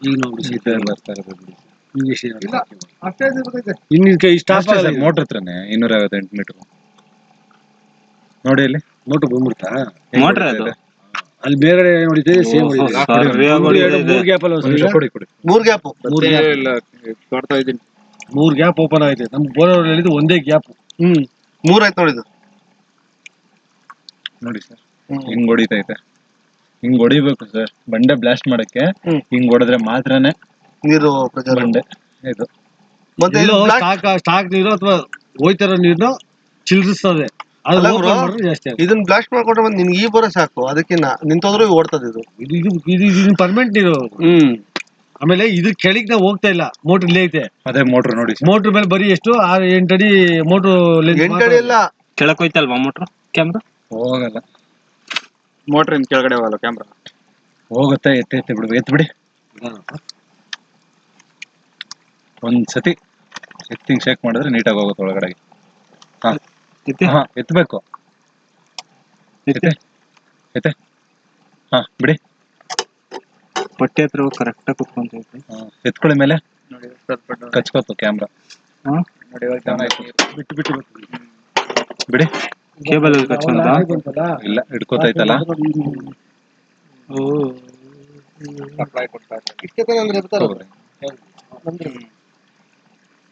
ಈಗ ನೋಡಿ ಬರ್ತಾ ಇರೋದು ಬಿಡಿ. ಇಂಜೆಕ್ಷನ್ ಇಲ್ಲ ಅಷ್ಟೇ ಬರ್ತೈತೆ. ಇನ್ನು ಸ್ಟಾಪ್ ಆಗಲ್ಲ ಮೋಟರ್ ಹತ್ರನೇ 258 ಮೀಟರ್ ನೋಡಿ ಅಲ್ಲಿ ಮೋಟರ್ ಬಂದ್ಬಿಡ್ತಾ ಮೋಟ್ರ್ ಅದು ಅಲ್ಲಿ ಬೇರೆ ಹೊಡಿತದೆ ಸೇಮ್ ಮೂರ್ ಗ್ಯಾಪ್ ಅಲ್ಲ ಕೊಡಿ ಕೊಡಿ 3 ಗ್ಯಾಪ್ ಕೊಡ್ತಾ ಇದೀನಿ. 3 ಗ್ಯಾಪ್ ಓಪನ್ ಆಗಿದೆ ನಮ್ ಬೋರ್ ಹೇಳಿದ್ದು ಒಂದೇ ಗ್ಯಾಪ್ 3 ಆಯ್ತು ನೋಡಿದ್ದು. ನೋಡಿ ಸರ್ ಹಿಂಗ್ ಹೊಡಿತೈತೆ, ಹಿಂಗ್ ಹೊಡಿಬೇಕು ಸರ್ ಬಂಡೆ ಬ್ಲಾಸ್ಟ್ ಮಾಡಕ್ಕೆ. ಹಿಂಗ್ ಹೊಡೆದ್ರೆ ಮಾತ್ರನೇ ನೀರು ಪ್ರೆಷರ್ ಬಂಡೆ ಇದು. ಮತ್ತೆ ಎಲ್ಲೋ ಸ್ಟಾಕ್ ನೀರು ಅಥವಾ ಹೋಯ್ತಾರ ನೀರು ಚಿಲ್ರಿಸ್ತದೆ ಅದು ಅಲ್ಲ open bro, ಮಾಡಿದ್ರೆ ಜಾಸ್ತಿ ಆಗುತ್ತೆ. ಇದನ್ನ ಬ್ಲಾಸ್ಟ್ ಮಾಡ್ಕೊಂಡ್ರೆ ಮತ್ತೆ ನಿನ್ಗೆ ಈ ಬರೋ ಸಾಕು, ಅದಕ್ಕಿನ್ನ ನಿಂತೋದ್ರೂ ಓಡ್ತದೆ ಇದು. ಇದು ಪರ್ಮನೆಂಟ್ ನೀರು. ಆಮೇಲೆ ಇದ್ರ ಕೆಳಗೆ ನಾವು ಹೋಗ್ತಾ ಇಲ್ಲ, ಮೋಟರ್ ಇಲ್ಲೇ ಐತೆ. ಅದೇ ಮೋಟ್ರ್ ನೋಡಿ ಮೋಟರ್ ಮೇಲೆ ಬರೀ ಎಷ್ಟು 6-8 ಅಡಿ ಮೋಟರ್ 8 ಅಡಿ ಎಲ್ಲ ಕೆಳಕ್ ಹೋಯ್ತಲ್ವಾ ಮೋಟ್ರ್ ಕ್ಯಾಮ್ರಾ? ಹೋಗಲ್ಲ, ಮೋಟ್ರ್ ಇನ್ ಕೆಳಗಡೆ ಹೋಗಲ್ಲ ಕ್ಯಾಮ್ರಾ. ಹೋಗುತ್ತೆ. ಎತ್ತಿ ಬಿಡು, ಎತ್ಬಿಡಿ ಒಂದ್ಸತಿ ಎತ್ತಿಂಗ್ ಶೇಕ್ ಮಾಡಿದ್ರೆ ನೀಟಾಗಿ ಹೋಗುತ್ತೆ ಒಳಗಡೆ. ಹಾ ಎತ್ತಬೇಕು, ಎತ್ತೆ ಹಾ ಬಿಡಿ. ಹೊಟ್ಟೆ ಹತ್ರ ಕರೆಕ್ಟ್ ಆಗಿ ಕುತ್ಕೊಂತೈತೆ. ಎತ್ಕೊಳ್ಳಿ ಮೇಲೆ ನೋಡಿ ಸ್ವಲ್ಪ ಕಚ್ಕೋತು ಕ್ಯಾಮ್ರಾ. ನೋಡಿ ಬಿಟ್ಟು ಬಿಡಿ. ಕೇಬಲ್ ಕಚ್ಕೊಂತ ಇಲ್ಲ ಹಿಡ್ಕೋತೈತಲ್ಲ.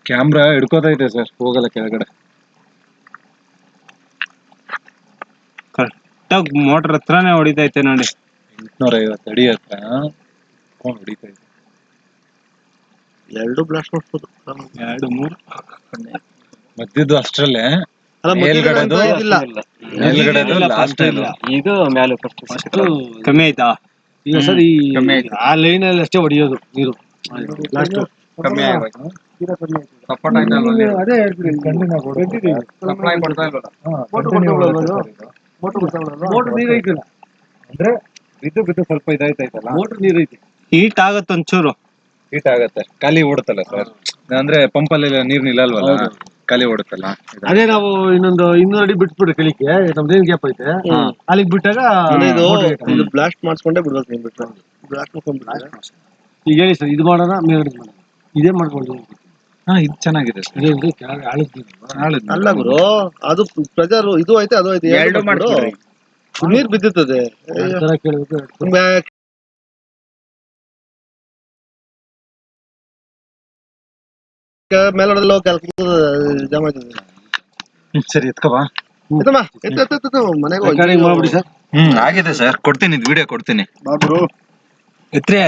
ಕ್ಯಾಮ್ರಾ ಹಿಡ್ಕೋತೈತೆ ಸರ್, ಹೋಗಲ್ಲ ಕೆಳಗಡೆ. ಕರೆಕ್ಟಾಗಿ ಮೋಟರ್ ಹತ್ರನೇ ಹೊಡಿತೈತೆ ನೋಡಿ. 850 ಅಡಿ ಹತ್ರ ಹೊಡಿತೈತೆ. 2 ಬ್ಲಾಸ್ಟ್ ಮಾಡ್ಬೋದು. 2-3 ಮಧ್ಯದ್ದು ಅಷ್ಟ್ರಲ್ಲೇ ಅಲ್ಲ ಮೇಲ್ಗಡೆದು ಇದಿಲ್ಲ. ಮೇಲ್ಗಡೆದು ಲಾಸ್ಟ್ ಇಲ್ಲ. ಇದು ಮೇಲೆ ಫಸ್ಟ್ ಕಮ್ಮಿ ಆಯ್ತಾ? ಈಗ ಸರ್ ಈ ಕಮ್ಮಿ ಆಯ್ತು. ಆ ಲೈನ್ ಅಲ್ಲಿ ಅಷ್ಟೇ ಹೊಡಿಯೋದು ನೀರು ಲಾಸ್ಟ್ ಕಮ್ಮಿ ಆಯ್ತು. ಸಪೋರ್ಟ್ ಅದೇ ಮೋಟರ್ ನೀರು ಐತಿಲ್ಲ ಅಂದ್ರೆ ಬಿದ್ದು ಸ್ವಲ್ಪ ಇದಾಯ್ತೈತಲ್ಲ, ಮೋಟರ್ ನೀರು ಐತಿ. ಹೀಟ್ ಆಗತ್ತೆ ಒಂಚೂರು. ಹೀಟ್ ಆಗತ್ತೆ, ಖಾಲಿ ಓಡುತ್ತಲ್ಲ ಸರ್. ಅಂದ್ರೆ ಪಂಪಲ್ಲಿ ನೀರ್ ನಿಲ್ಲಲ್ವಲ್ಲ, ಖಾಲಿ ಓಡುತ್ತಲ್ಲ. ಅದೇ ನಾವು ಇನ್ನೊಂದು 200 ಅಡಿ ಬಿಟ್ಬಿಡ್ರಿ ಕೆಳಕ್ಕೆ, ನಮ್ದೇನ್ ಗ್ಯಾಪ್ ಐತೆ ಅಲ್ಲಿಗೆ ಬಿಟ್ಟಾಗ ಇದು ಬ್ಲಾಸ್ಟ್ ಮಾಡಿಸ್ಕೊಂಡೇ ಬಿಡ್ಬೇಕು. ನೀನ್ ಬಿಟ್ರೆ ಬ್ಲಾಸ್ಟ್ ಮಾಡ್ಕೊಂಡ್ಬಿಟ್ರೆ ಈಗ ಹೇಳಿ ಸರ್, ಇದು ಮಾಡೋಣ ಮೇಲ್ಗಡೆ ಮಾಡೋಣ, ಇದೇ ಮಾಡ್ಕೊಂಡು ಇದು ಚೆನ್ನಾಗಿದೆ ಸರ್. ಅಲ್ಲ ಗುರು, ಅದು ಪ್ರೆಜರ್ ಇದು ಐತೆ ಅದು ಐತೆ, 2 ಮಾಡ್ಬಿಡು. ನೀರ್ ಬಿದ್ದಿರ್ತದೆ ಕೇಳಬೇಕು. ಮೇಲೋಡಲ್ಲ ಜಾಮ ಆಯ್ತದೆ. ಸರಿ ಎತ್ಕವಾ. ಮನೆಗೆ ರೆಕಾರ್ಡಿಂಗ್ ಮಾಡ್ಬಿಡಿ ಸರ್. ಆಗಿದೆ ಸರ್, ಕೊಡ್ತೀನಿ, ವಿಡಿಯೋ ಕೊಡ್ತೀನಿ. ಎತ್ರೆ